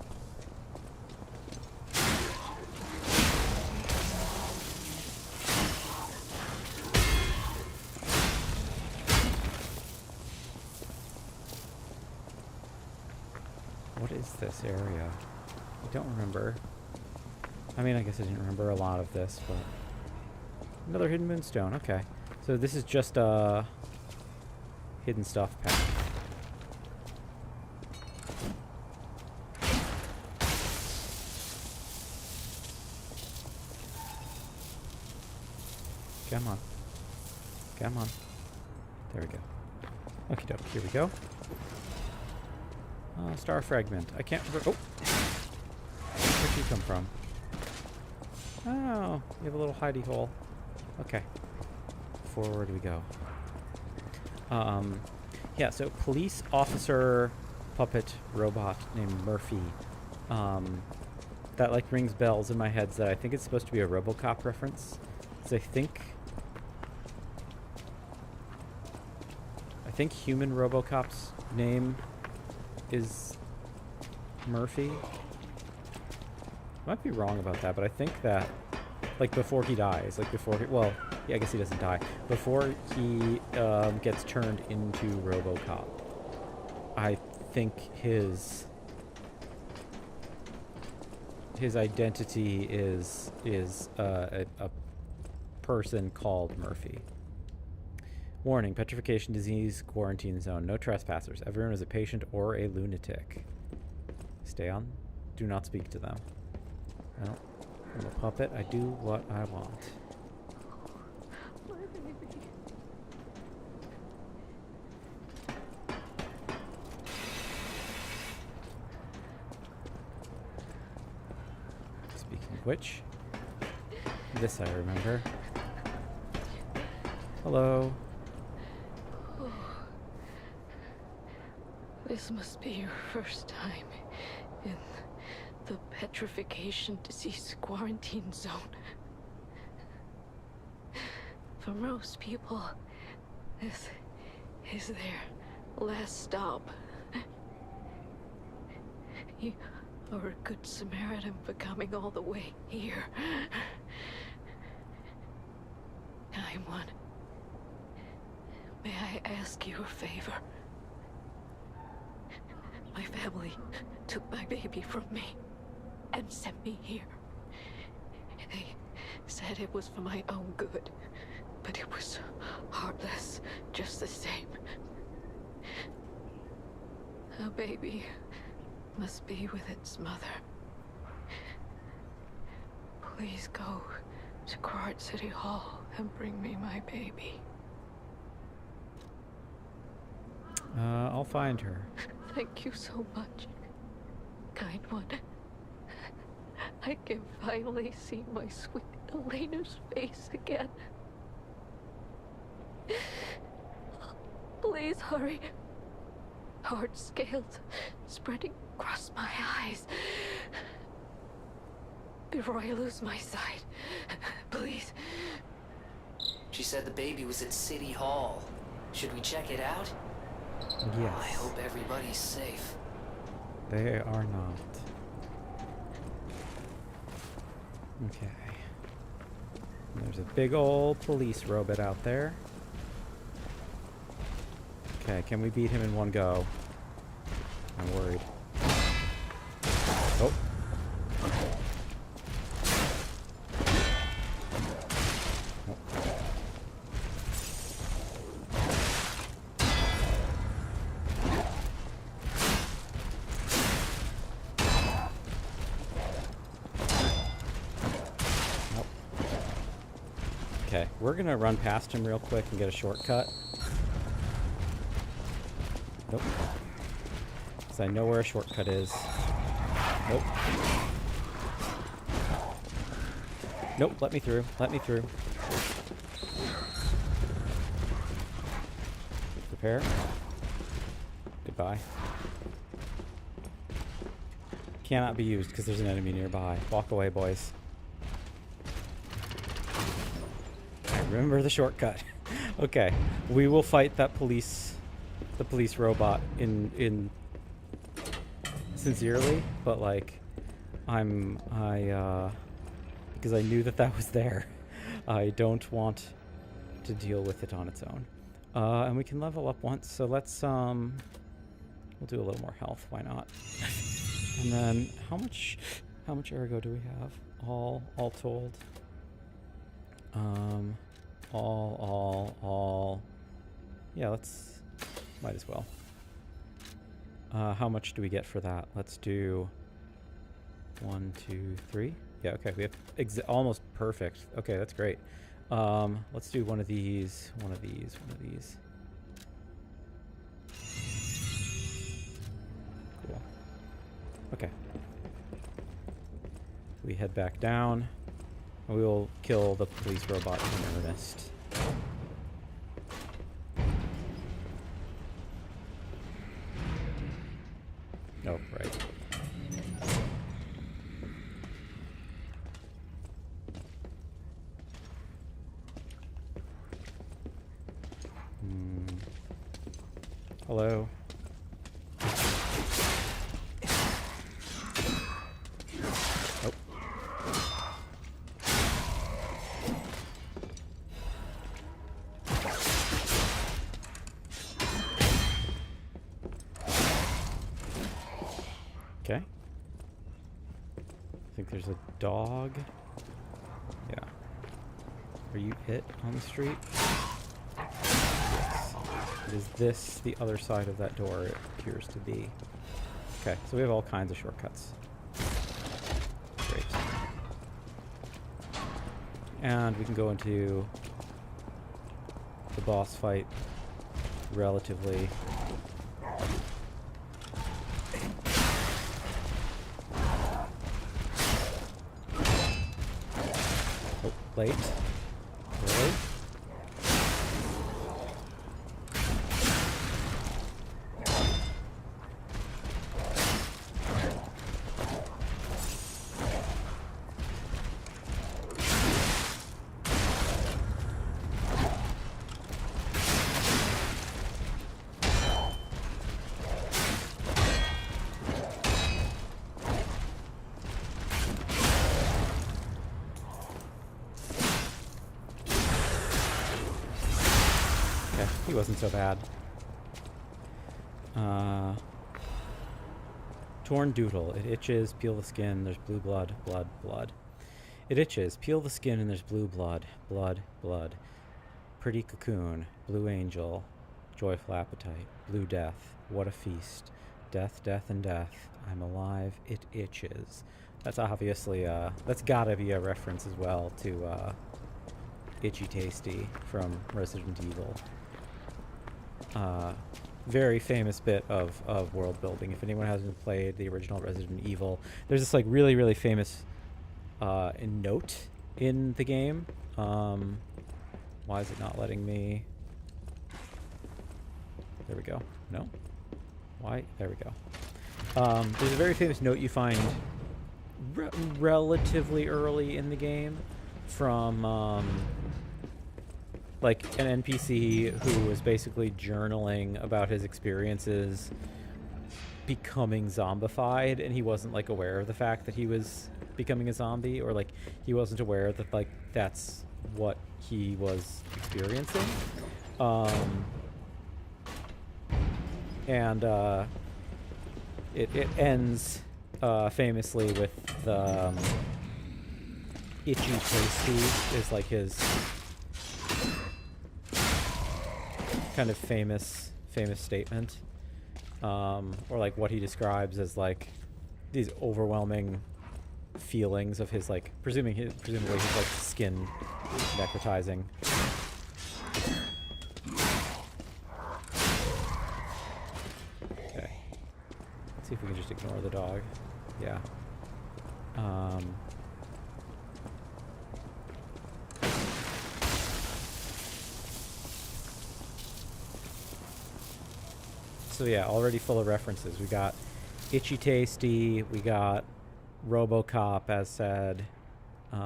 What is this area? I don't remember. I mean, I guess I didn't remember a lot of this, but... Another hidden moonstone, okay. So this is just a hidden stuff path. Come on. Come on. There we go. Okie doke, here we go. Star fragment. I can't remember. Oh! Where'd you come from? Oh, you have a little hidey hole. Okay. Forward we go. Yeah, so police officer puppet robot named Murphy. That, like, rings bells in my head that I think it's supposed to be a RoboCop reference. Because I think human RoboCop's name is Murphy. Might be wrong about that, but I think that, like, before he dies, like, before he, well, yeah, I guess he doesn't die. Before he gets turned into RoboCop, I think his identity is a person called Murphy. Warning, petrification disease, quarantine zone. No trespassers. Everyone is a patient or a lunatic. Stay on. Do not speak to them. Well, I'm a puppet. I do what I want. My baby. Speaking of which, this I remember. Hello. This must be your first time in the petrification disease quarantine zone. For most people, this is their last stop. You are a good Samaritan for coming all the way here. I'm one. May I ask you a favor? My family took my baby from me and sent me here. They said it was for my own good, but it was heartless just the same. A baby must be with its mother. Please go to Quart City Hall and bring me my baby. I'll find her. Thank you so much, kind one. I can finally see my sweet Elena's face again. sorry. Hard scales spreading across my eyes. Before I lose my sight, please. She said the baby was at City Hall. Should we check it out? Yes. I hope everybody's safe. They are not. Okay. There's a big old police robot out there. Okay, can we beat him in one go? I'm worried. Oh. Okay, we're gonna run past him real quick and get a shortcut. Nope. Because I know where a shortcut is. Nope. Nope, let me through. Let me through. Prepare. Goodbye. Cannot be used because there's an enemy nearby. Walk away, boys. Remember the shortcut. Okay, we will fight that police robot in sincerely, but like because I knew that was there. I don't want to deal with it on its own. And we can level up once, so let's we'll do a little more health, why not? And then how much ergo do we have? All told. All. Yeah, might as well. How much do we get for that? Let's do 1, 2, 3. Yeah, okay, we have almost perfect. Okay, that's great. Let's do one of these. Cool. Okay. We head back down. We will kill the police robot in earnest. Oh, right. Hello. Oh. Okay. I think there's a dog. Yeah. Are you it on the street? Yes. Is this the other side of that door? It appears to be. Okay, so we have all kinds of shortcuts. Great. And we can go into the boss fight relatively. Oh, late. Really? He wasn't so bad. Torn doodle. It itches. Peel the skin. There's blue blood. Blood. It itches. Peel the skin and there's blue blood. Blood. Pretty cocoon. Blue angel. Joyful appetite. Blue death. What a feast. Death, and death. I'm alive. It itches. That's obviously, that's gotta be a reference as well to, Itchy Tasty from Resident Evil. Very famous bit of world building. If anyone hasn't played the original Resident Evil, there's this like really famous note in the game. Why is it not letting me? There we go. No? Why? There we go. There's a very famous note you find relatively early in the game from like an NPC who was basically journaling about his experiences becoming zombified, and he wasn't like aware of the fact that he was becoming a zombie, or like he wasn't aware that like that's what he was experiencing. And it ends famously with the itchy tasty is like his kind of famous statement, or like what he describes as like these overwhelming feelings of his like presumably his like skin necrotizing. Okay, let's see if we can just ignore the dog. Yeah. So yeah, already full of references. We got Itchy Tasty, we got RoboCop, as said. We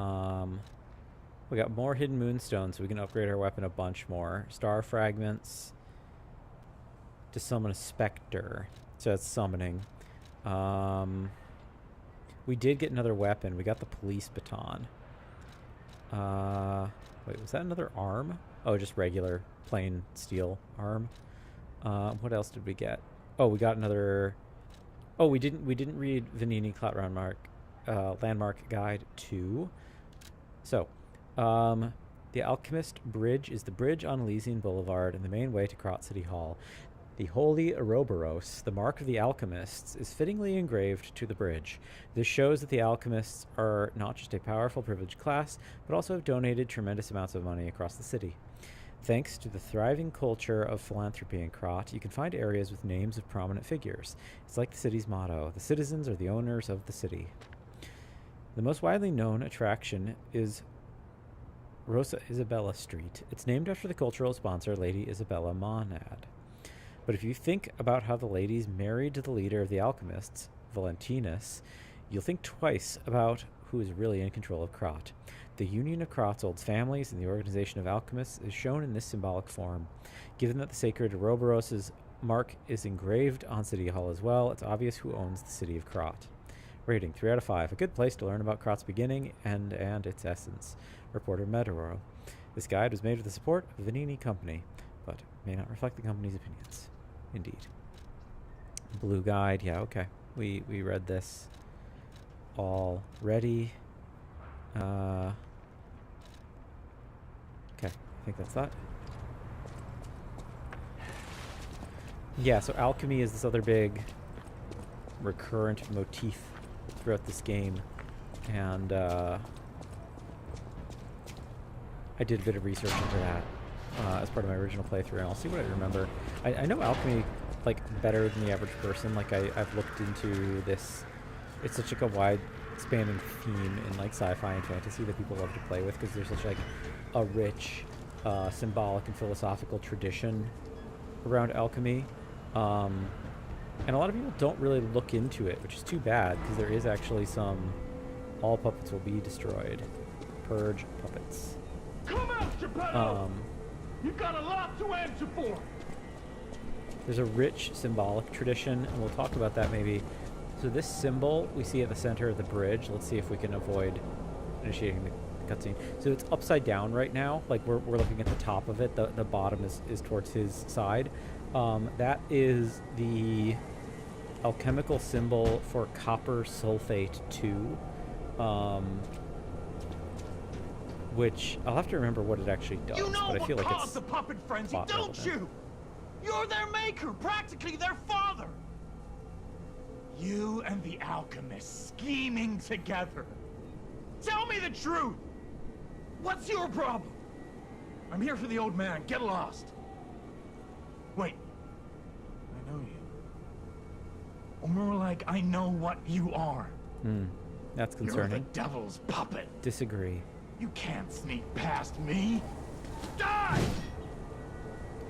got more hidden moonstones, so we can upgrade our weapon a bunch more. Star fragments to summon a specter. So that's summoning. We did get another weapon. We got the police baton. Wait, was that another arm? Oh, just regular plain steel arm. What else did we get? Oh, we got another. Oh, we didn't read Vanini Clout Landmark Guide 2. So, the Alchemist Bridge is the bridge on Elysian Boulevard and the main way to Krat City Hall. The Holy Ouroboros, the mark of the alchemists, is fittingly engraved to the bridge. This shows that the alchemists are not just a powerful, privileged class, but also have donated tremendous amounts of money across the city. Thanks to the thriving culture of philanthropy in Krat, you can find areas with names of prominent figures. It's like the city's motto: the citizens are the owners of the city. The most widely known attraction is Rosa Isabella Street. It's named after the cultural sponsor, Lady Isabella Monad. But if you think about how the ladies married to the leader of the alchemists, Valentinus, you'll think twice about who is really in control of Krat. The union of Krat's old families and the organization of alchemists is shown in this symbolic form. Given that the sacred Ouroboros' mark is engraved on City Hall as well, it's obvious who owns the city of Krat. Rating 3 out of 5. A good place to learn about Krat's beginning and its essence. Reporter Medoro. This guide was made with the support of the Vanini Company, but may not reflect the company's opinions. Indeed. Blue guide. Yeah, okay. We read this already. Okay, I think that's that. Yeah, so alchemy is this other big recurrent motif throughout this game, and I did a bit of research into that as part of my original playthrough, and I'll see what I remember. I know alchemy like better than the average person. Like I've looked into this. It's such like a wide spanning theme in like sci-fi and fantasy that people love to play with, because there's such like a rich symbolic and philosophical tradition around alchemy, and a lot of people don't really look into it, which is too bad, because there is actually some all puppets will be destroyed, purge puppets. Come out, Geppetto! You've got a lot to answer for. There's a rich symbolic tradition, and we'll talk about that maybe. So this symbol we see at the center of the bridge. Let's see if we can avoid initiating the cutscene. So it's upside down right now. Like we're looking at the top of it. The bottom is towards his side. That is the alchemical symbol for copper sulfate 2, which I'll have to remember what it actually does. You know but I feel what like caused it's the puppet frenzy, plot don't relevant. you? You're their maker, practically their father. You and the alchemists scheming together. Tell me the truth. What's your problem? I'm here for the old man. Get lost. Wait. I know you. Or more like, I know what you are. That's You're concerning. the devil's puppet. Disagree. You can't sneak past me. Die!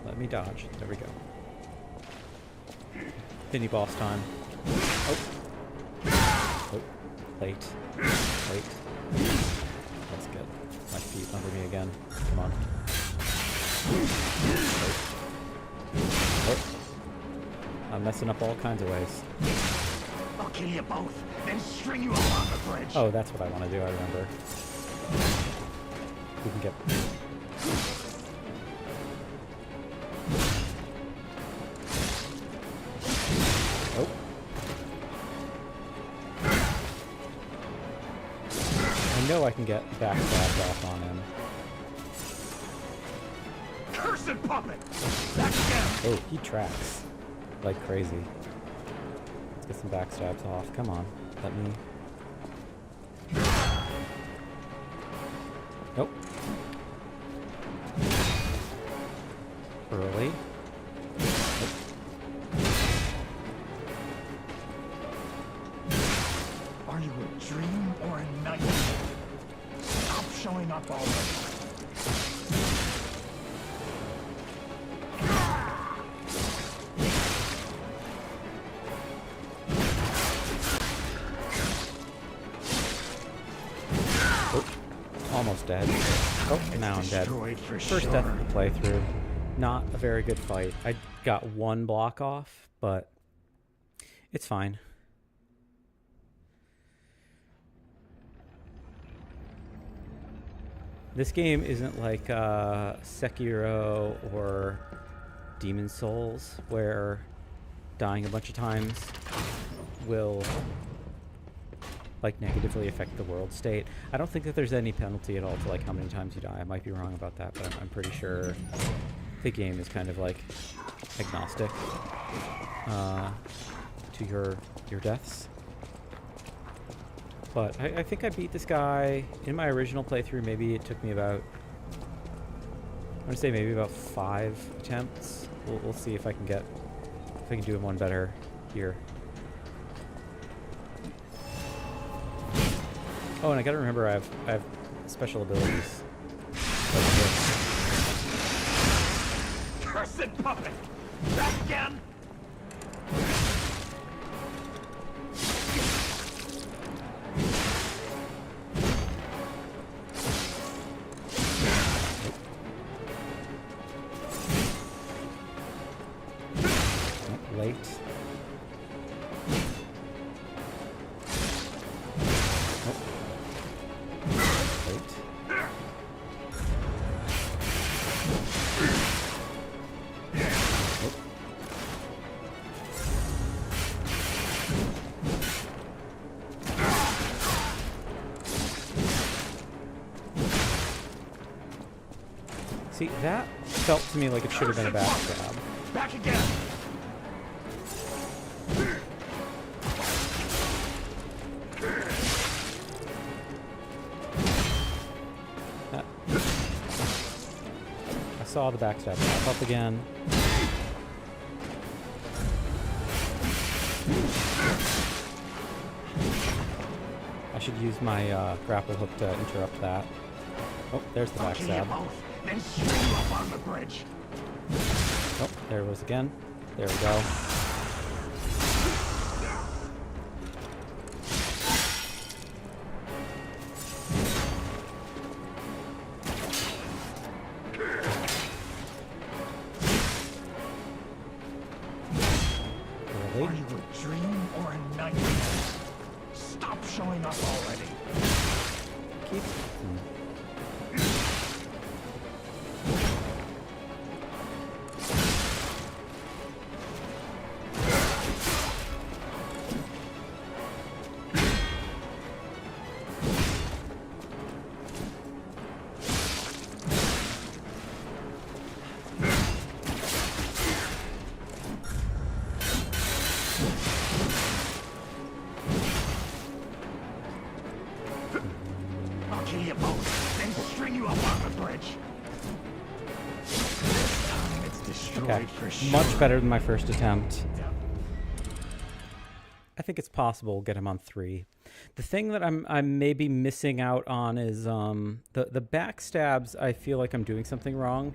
Let me dodge. There we go. Mini boss time. Oh. Oh. Late. Late. That's good. My feet under me again. Come on. Oh. I'm messing up all kinds of ways. I'll kill you both, then string you up on the bridge. Oh, that's what I want to do, I remember. We can get... Oh. I know I can get backstabbed off on him. Cursed puppet! Back again! Oh, he tracks like crazy. Let's get some backstabs off. Come on, let me... Nope. Early. Nope. Are you a dream or a nightmare? Stop showing up already. Almost dead. Oh, now I'm dead. First death of the playthrough. Not a very good fight. I got one block off, but it's fine. This game isn't like Sekiro or Demon's Souls, where dying a bunch of times will like negatively affect the world state. I don't think that there's any penalty at all to like how many times you die. I might be wrong about that, but I'm pretty sure the game is kind of like agnostic to your deaths. But I think I beat this guy in my original playthrough. Maybe it took me about, I'm gonna say maybe about 5 attempts. We'll see if I can do one better here. Oh, and I gotta remember I have special abilities. Like this. Cursed puppet! Back again! Late. See, that felt to me like it should have been a backstab. Back again! I saw the backstab pop up again. I should use my grapple hook to interrupt that. Oh, there's the backstab. Then string you up on the bridge. Oh, there it was again. There we go. Really? Are you a dream or a nightmare? Stop showing up already. Keep. I'll kill you both, then string you up on the bridge. This time it's destroyed Okay, for sure. much better than my first attempt. I think it's possible we'll get him on 3. The thing that I'm maybe missing out on is the backstabs. I feel like I'm doing something wrong.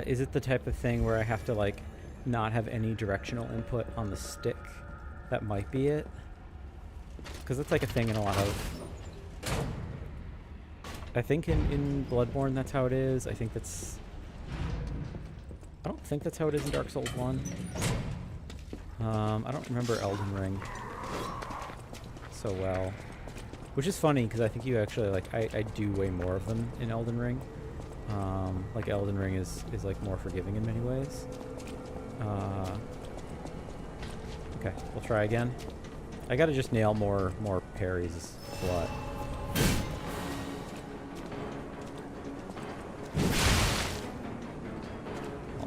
Is it the type of thing where I have to like not have any directional input on the stick. That might be it. Because it's like a thing in a lot of... I think in Bloodborne that's how it is. I think that's... I don't think that's how it is in Dark Souls 1. I don't remember Elden Ring so well. Which is funny, because I think you actually, like, I do way more of them in Elden Ring. Like, Elden Ring is like, more forgiving in many ways. Okay, we'll try again. I gotta just nail more parries a lot.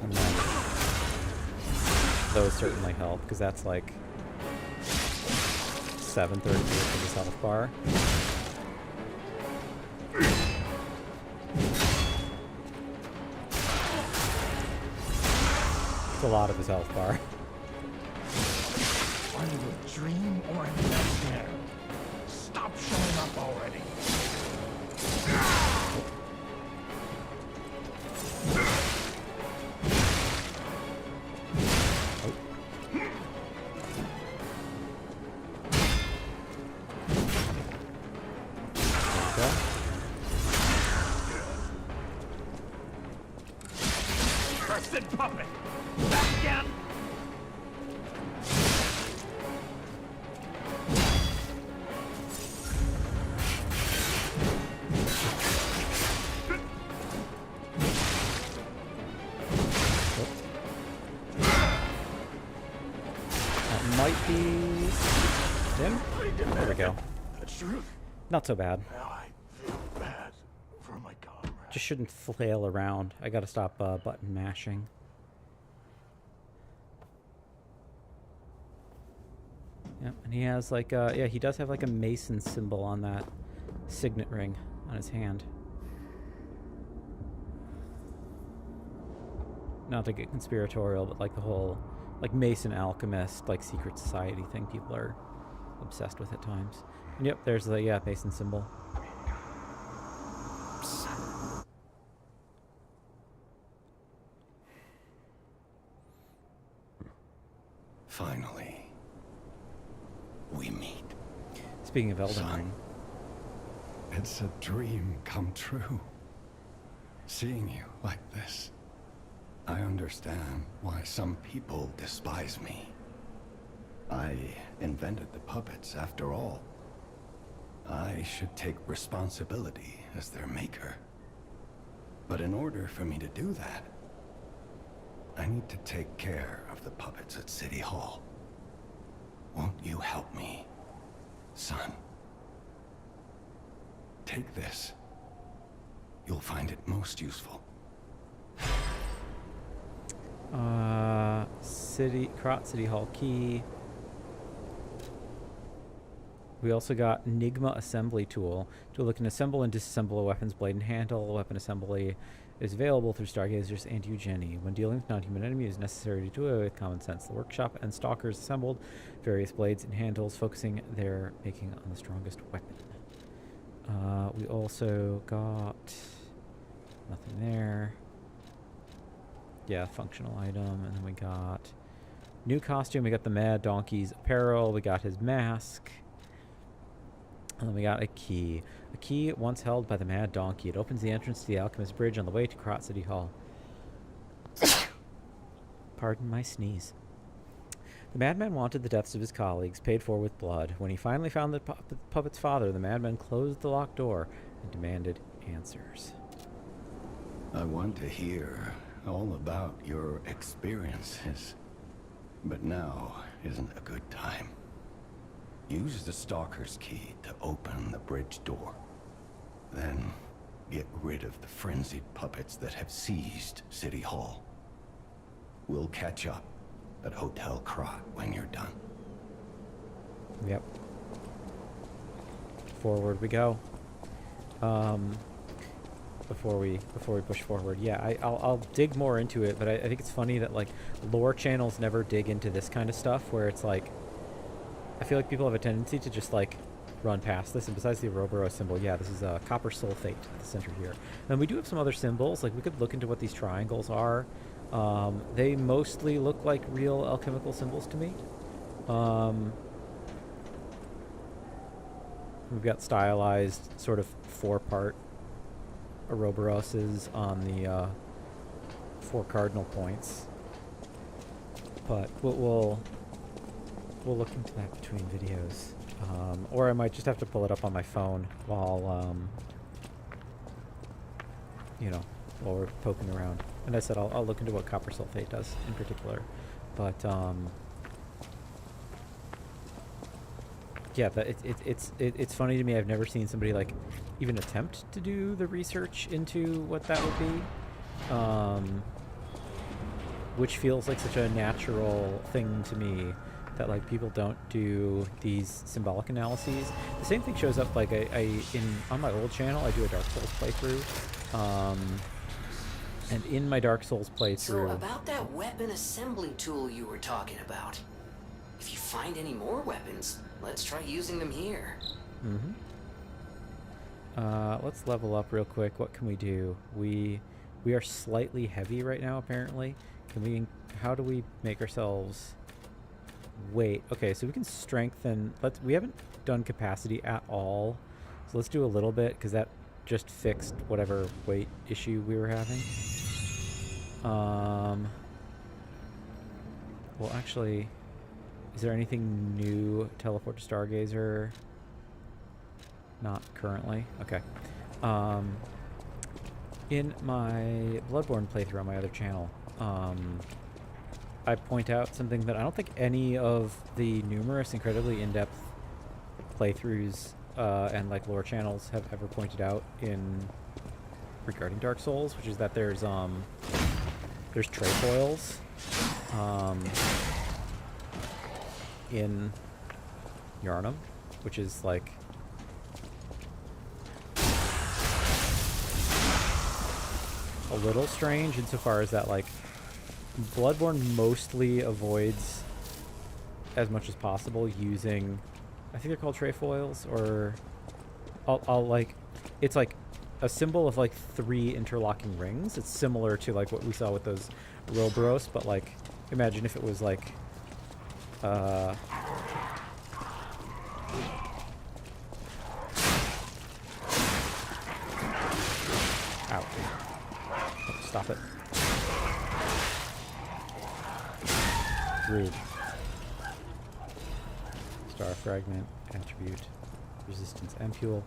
And then those certainly help, because that's like 730 for this health bar. It's a lot of his health bar. Are you a dream or a nightmare? Stop showing up already. Cursed puppet! Back again! That might be him. There we go. The truth. Not so bad. Now I feel bad for my comrade. Just shouldn't flail around. I gotta stop button mashing. Yep, and he has like yeah, he does have like a mason symbol on that signet ring on his hand. Not to get conspiratorial, but like the whole like Mason alchemist, like secret society thing people are obsessed with at times. And yep, there's the Mason symbol. Finally, we meet. Speaking of Elden Son, Ring, it's a dream come true. Seeing you like this. I understand why some people despise me. I invented the puppets after all. I should take responsibility as their maker. But in order for me to do that, I need to take care of the puppets at City Hall. Won't you help me, son? Take this. You'll find it most useful. Krat City Hall key. We also got Enigma assembly tool. Tool that can assemble and disassemble a weapon's blade and handle. Weapon assembly is available through Stargazers and Eugenie. When dealing with non-human enemies, it is necessary to do it with common sense. The workshop and stalkers assembled various blades and handles, focusing their making on the strongest weapon. We also got nothing there. Yeah, functional item, and then we got new costume. We got the Mad Donkey's apparel. We got his mask. And then we got a key. A key once held by the Mad Donkey. It opens the entrance to the Alchemist Bridge on the way to Krat City Hall. Pardon my sneeze. The madman wanted the deaths of his colleagues, paid for with blood. When he finally found the puppet's father, the madman closed the locked door and demanded answers. I want to hear all about your experiences, but now isn't a good time. Use the Stalker's key to open the bridge door. Then get rid of the frenzied puppets that have seized City Hall. We'll catch up at Hotel Krat when you're done. Yep. Forward we go. Before we push forward, yeah, I'll dig more into it, but I think it's funny that like lore channels never dig into this kind of stuff, where it's like I feel like people have a tendency to just like run past this. And besides the Ouroboros symbol, yeah, this is a copper sulfate at the center here. And we do have some other symbols. Like we could look into what these triangles are. They mostly look like real alchemical symbols to me. We've got stylized sort of 4-part Ouroboroses on the 4 cardinal points. But we'll look into that between videos. Or I might just have to pull it up on my phone while, while we're poking around. And I said I'll look into what copper sulfate does in particular. But, yeah, it's funny to me. I've never seen somebody, like, even attempt to do the research into what that would be. Which feels like such a natural thing to me. That, like, people don't do these symbolic analyses. The same thing shows up, like, on my old channel, I do a Dark Souls playthrough. And in my Dark Souls playthrough... So, about that weapon assembly tool you were talking about. If you find any more weapons, let's try using them here. Let's level up real quick. What can we do? We are slightly heavy right now, apparently. How do we make ourselves... Weight. Okay, so we can strengthen. We haven't done capacity at all, so let's do a little bit because that just fixed whatever weight issue we were having. Well, actually, is there anything new? Teleport to Stargazer? Not currently. Okay. In my Bloodborne playthrough on my other channel, I point out something that I don't think any of the numerous incredibly in-depth playthroughs and like lore channels have ever pointed out regarding Dark Souls, which is that there's trefoils in Yharnam, which is like a little strange insofar as that, like, Bloodborne mostly avoids as much as possible using, I think they're called trefoils, or I'll like, it's like a symbol of like 3 interlocking rings. It's similar to like what we saw with those Ouroboros, but like imagine if it was like ow. Oh, stop it. Rude. Star fragment, attribute, resistance, ampule.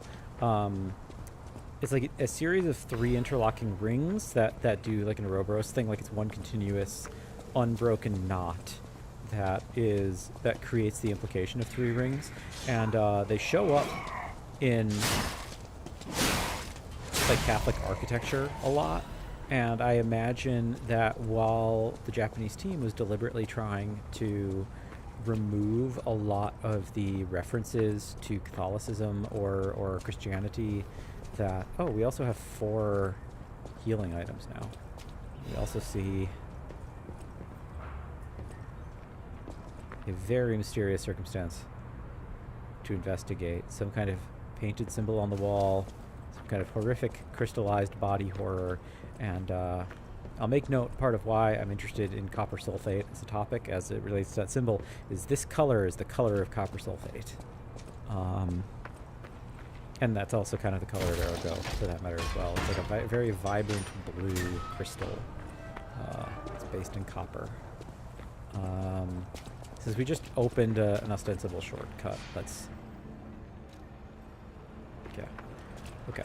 It's like a series of 3 interlocking rings that do like an Ouroboros thing, like it's one continuous unbroken knot that creates the implication of 3 rings, and they show up in like Catholic architecture a lot. And I imagine that while the Japanese team was deliberately trying to remove a lot of the references to Catholicism or Christianity, that... Oh, we also have 4 healing items now. We also see a very mysterious circumstance to investigate. Some kind of painted symbol on the wall, some kind of horrific crystallized body horror. And I'll make note, part of why I'm interested in copper sulfate as a topic as it relates to that symbol is this color is the color of copper sulfate. And that's also kind of the color of Arago, for that matter, as well. It's like a very vibrant blue crystal. It's based in copper. Since we just opened an ostensible shortcut, let's... Yeah. Okay.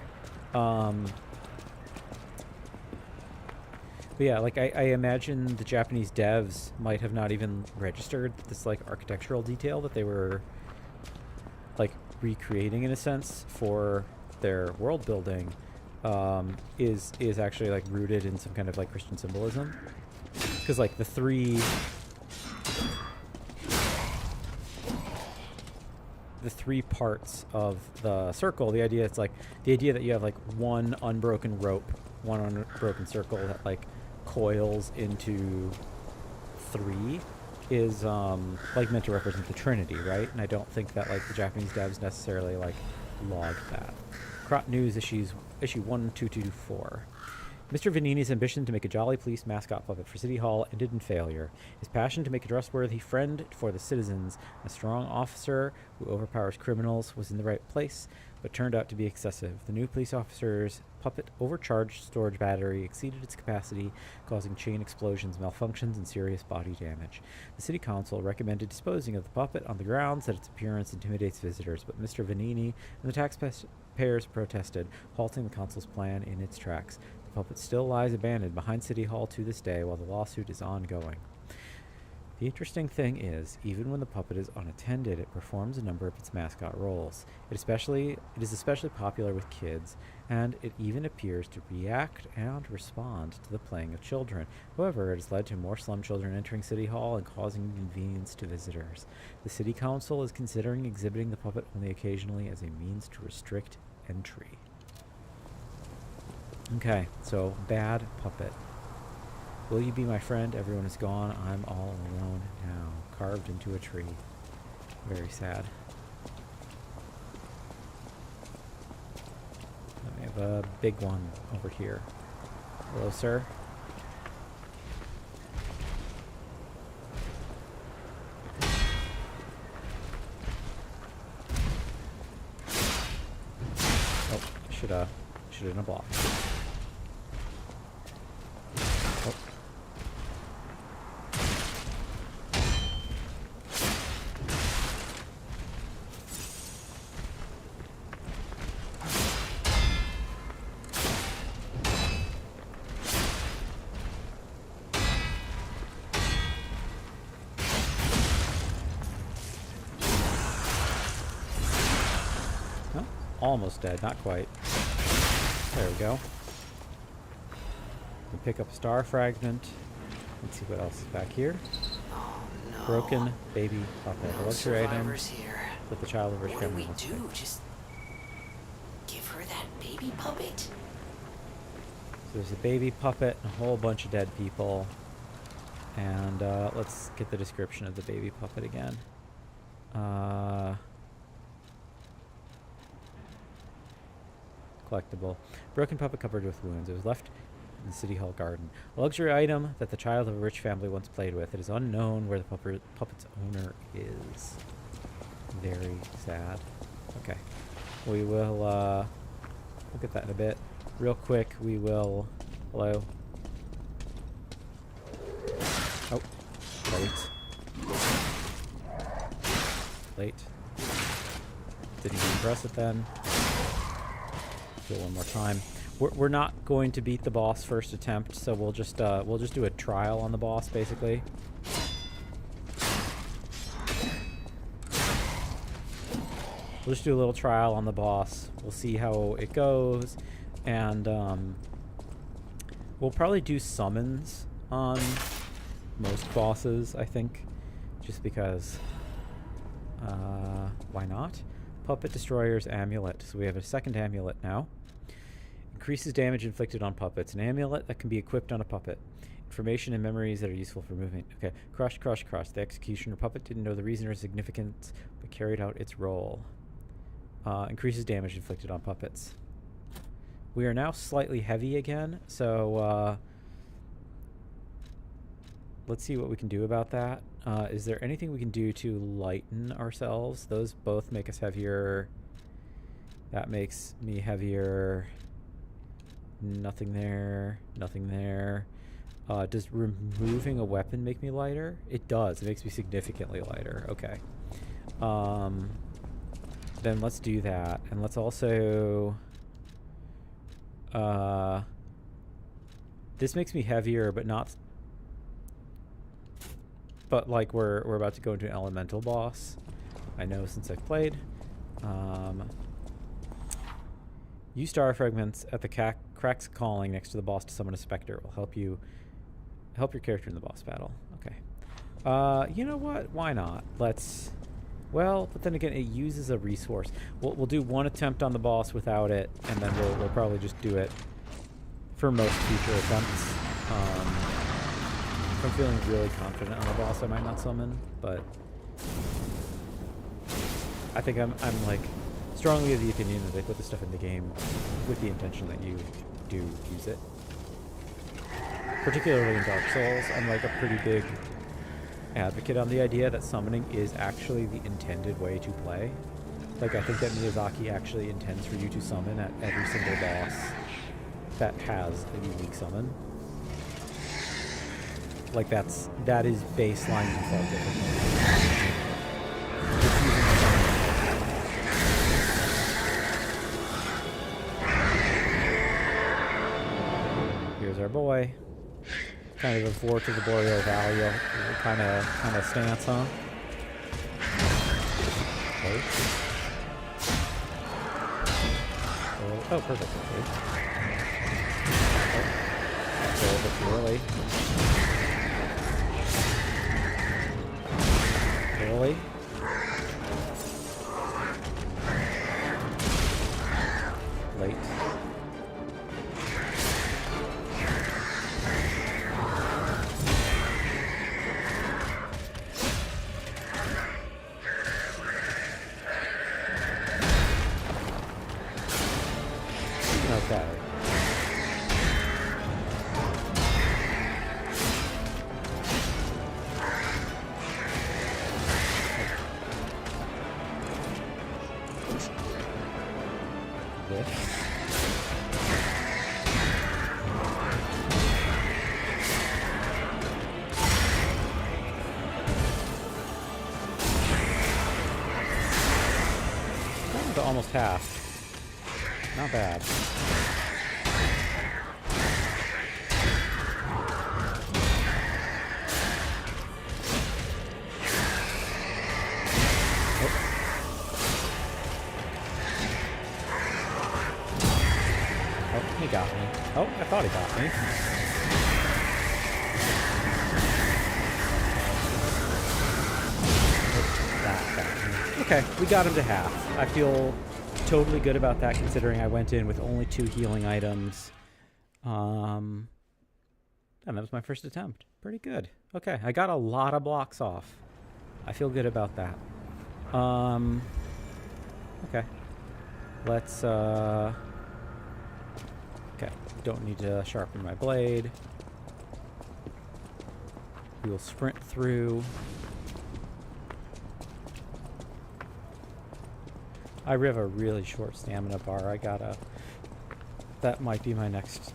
But yeah, like I imagine the Japanese devs might have not even registered this like architectural detail that they were like recreating in a sense for their world building is actually like rooted in some kind of like Christian symbolism, because like the 3 parts of the circle, the idea that you have like one unbroken rope, one unbroken circle that like coils into 3 is like meant to represent the Trinity, right? And I don't think that like the Japanese devs necessarily like logged that. Crot News issue 1224. Mr. Vanini's ambition to make a jolly police mascot puppet for City Hall ended in failure. His passion to make a trustworthy friend for the citizens, a strong officer who overpowers criminals, was in the right place, but turned out to be excessive. The new police officer's puppet overcharged storage battery exceeded its capacity, causing chain explosions, malfunctions, and serious body damage. The city council recommended disposing of the puppet on the grounds that its appearance intimidates visitors, but Mr. Vanini and the taxpayers protested, halting the council's plan in its tracks. The puppet still lies abandoned behind City Hall to this day, while the lawsuit is ongoing. The interesting thing is, even when the puppet is unattended, it performs a number of its mascot roles. It is especially popular with kids, and it even appears to react and respond to the playing of children. However, it has led to more slum children entering City Hall and causing inconvenience to visitors. The City Council is considering exhibiting the puppet only occasionally as a means to restrict entry. Okay, so bad puppet. Will you be my friend? Everyone is gone. I'm all alone now. Carved into a tree. Very sad. Then we have a big one over here. Hello, sir. Oh, should have blocked. Almost dead, not quite. There we go. We pick up a star fragment. Let's see what else is back here. Oh no. Broken baby puppet. No A luxury item survivors here. that the child of rich What do family we must do? take. Just give her that baby puppet? So there's a baby puppet and a whole bunch of dead people. And let's get the description of the baby puppet again. Collectible. Broken puppet covered with wounds. It was left in the City Hall garden. A luxury item that the child of a rich family once played with. It is unknown where the puppet's owner is. Very sad. Okay. We will, we'll get that in a bit. Real quick, we will... Hello? Oh. Late. Didn't even press it then. Do it one more time. We're not going to beat the boss first attempt, so we'll just do a trial on the boss basically. We'll just do a little trial on the boss. We'll see how it goes, and we'll probably do summons on most bosses, I think, just because. Why not? Puppet Destroyer's Amulet. So we have a second amulet now. Increases damage inflicted on puppets. An amulet that can be equipped on a puppet. Information and memories that are useful for movement. Okay. Crush, crush, crush. The executioner puppet didn't know the reason or significance, but carried out its role. Increases damage inflicted on puppets. We are now slightly heavy again, so let's see what we can do about that. Is there anything we can do to lighten ourselves? Those both make us heavier. That makes me heavier. Nothing there. Nothing there. Does removing a weapon make me lighter? It does. It makes me significantly lighter. Okay. Then let's do that. And let's also... this makes me heavier, but not... But like we're about to go into an elemental boss. I know since I've played. Use star fragments at the cracks calling next to the boss to summon a specter. It will help your character in the boss battle. Okay. You know what? Why not? Let's... Well, but then again, it uses a resource. We'll do one attempt on the boss without it, and then we'll probably just do it for most future attempts. If I'm feeling really confident on the boss, I might not summon, but I think I'm like strongly of the opinion that they put this stuff in the game with the intention that you do use it. particularly in Dark Souls, I'm like a pretty big advocate on the idea that summoning is actually the intended way to play. Like, I think that Miyazaki actually intends for you to summon at every single boss that has a unique summon. Like, that is baseline default difficulty. Here's our boy. Kind of a Vork of the Boreal Valley kind of stance, huh? Okay. Oh, perfect. Okay. Oh, a little bit too early. Early. Late. Okay. Almost half. Not bad. Oh, he got me. Oh, I thought he got me. Okay, we got him to half. I feel totally good about that, considering I went in with only 2 healing items. And that was my first attempt. Pretty good. Okay, I got a lot of blocks off. I feel good about that. Okay. Let's, okay, don't need to sharpen my blade. We will sprint through. I have a really short stamina bar. That might be my next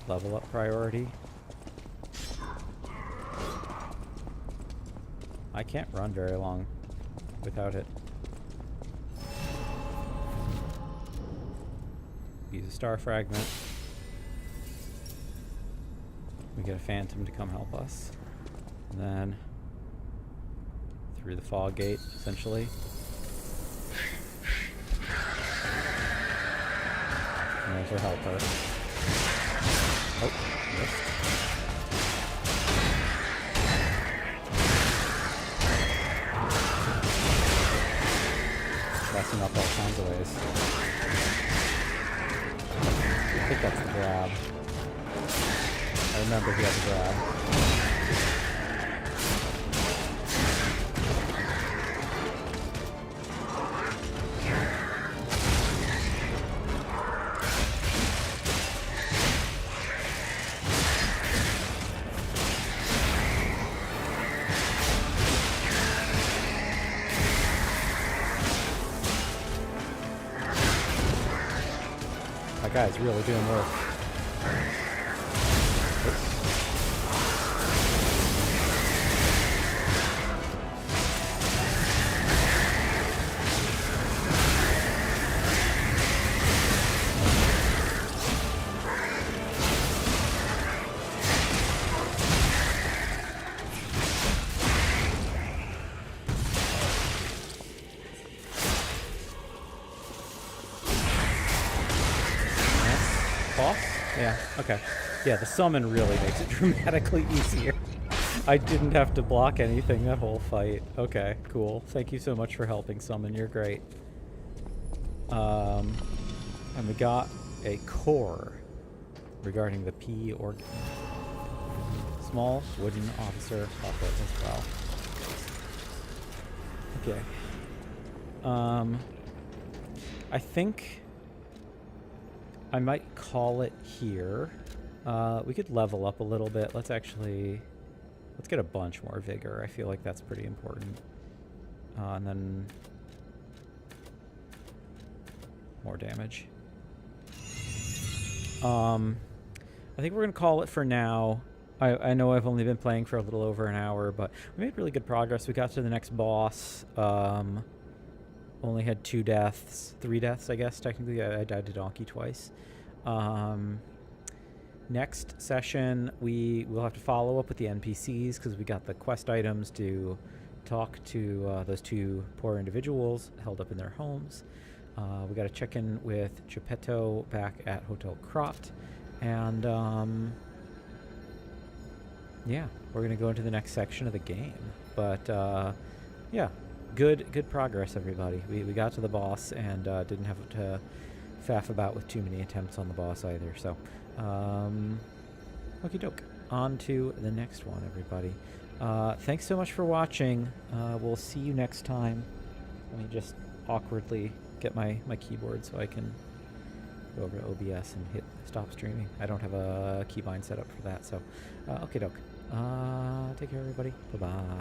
level up priority. I can't run very long without it. Use a star fragment. We get a phantom to come help us. And then through the fog gate, essentially. There's our helper. Oh, missed. Messing up all kinds of ways. I think that's the grab. I remember he had the grab. Guy's really doing work. Yeah, okay. Yeah, the summon really makes it dramatically easier. I didn't have to block anything that whole fight. Okay, cool. Thank you so much for helping summon. You're great. And we got a core regarding the P organ. Small wooden officer puppet as well. Okay. I think I might call it here. We could level up a little bit. Let's get a bunch more vigor. I feel like that's pretty important. And then more damage. I think we're going to call it for now. I know I've only been playing for a little over an hour, but we made really good progress. We got to the next boss. Only had 3 deaths, I guess, technically. I died to Donkey twice. Next session, we will have to follow up with the NPCs because we got the quest items to talk to those 2 poor individuals held up in their homes. We got to check in with Geppetto back at Hotel Krot. And, yeah, we're going to go into the next section of the game. But, yeah, good progress, everybody. We got to the boss and didn't have to faff about with too many attempts on the boss either. So, okie doke. On to the next one, everybody. Thanks so much for watching. We'll see you next time. Let me just awkwardly get my keyboard so I can go over to OBS and hit stop streaming. I don't have a keybind set up for that, so okie doke. Take care, everybody. Bye-bye.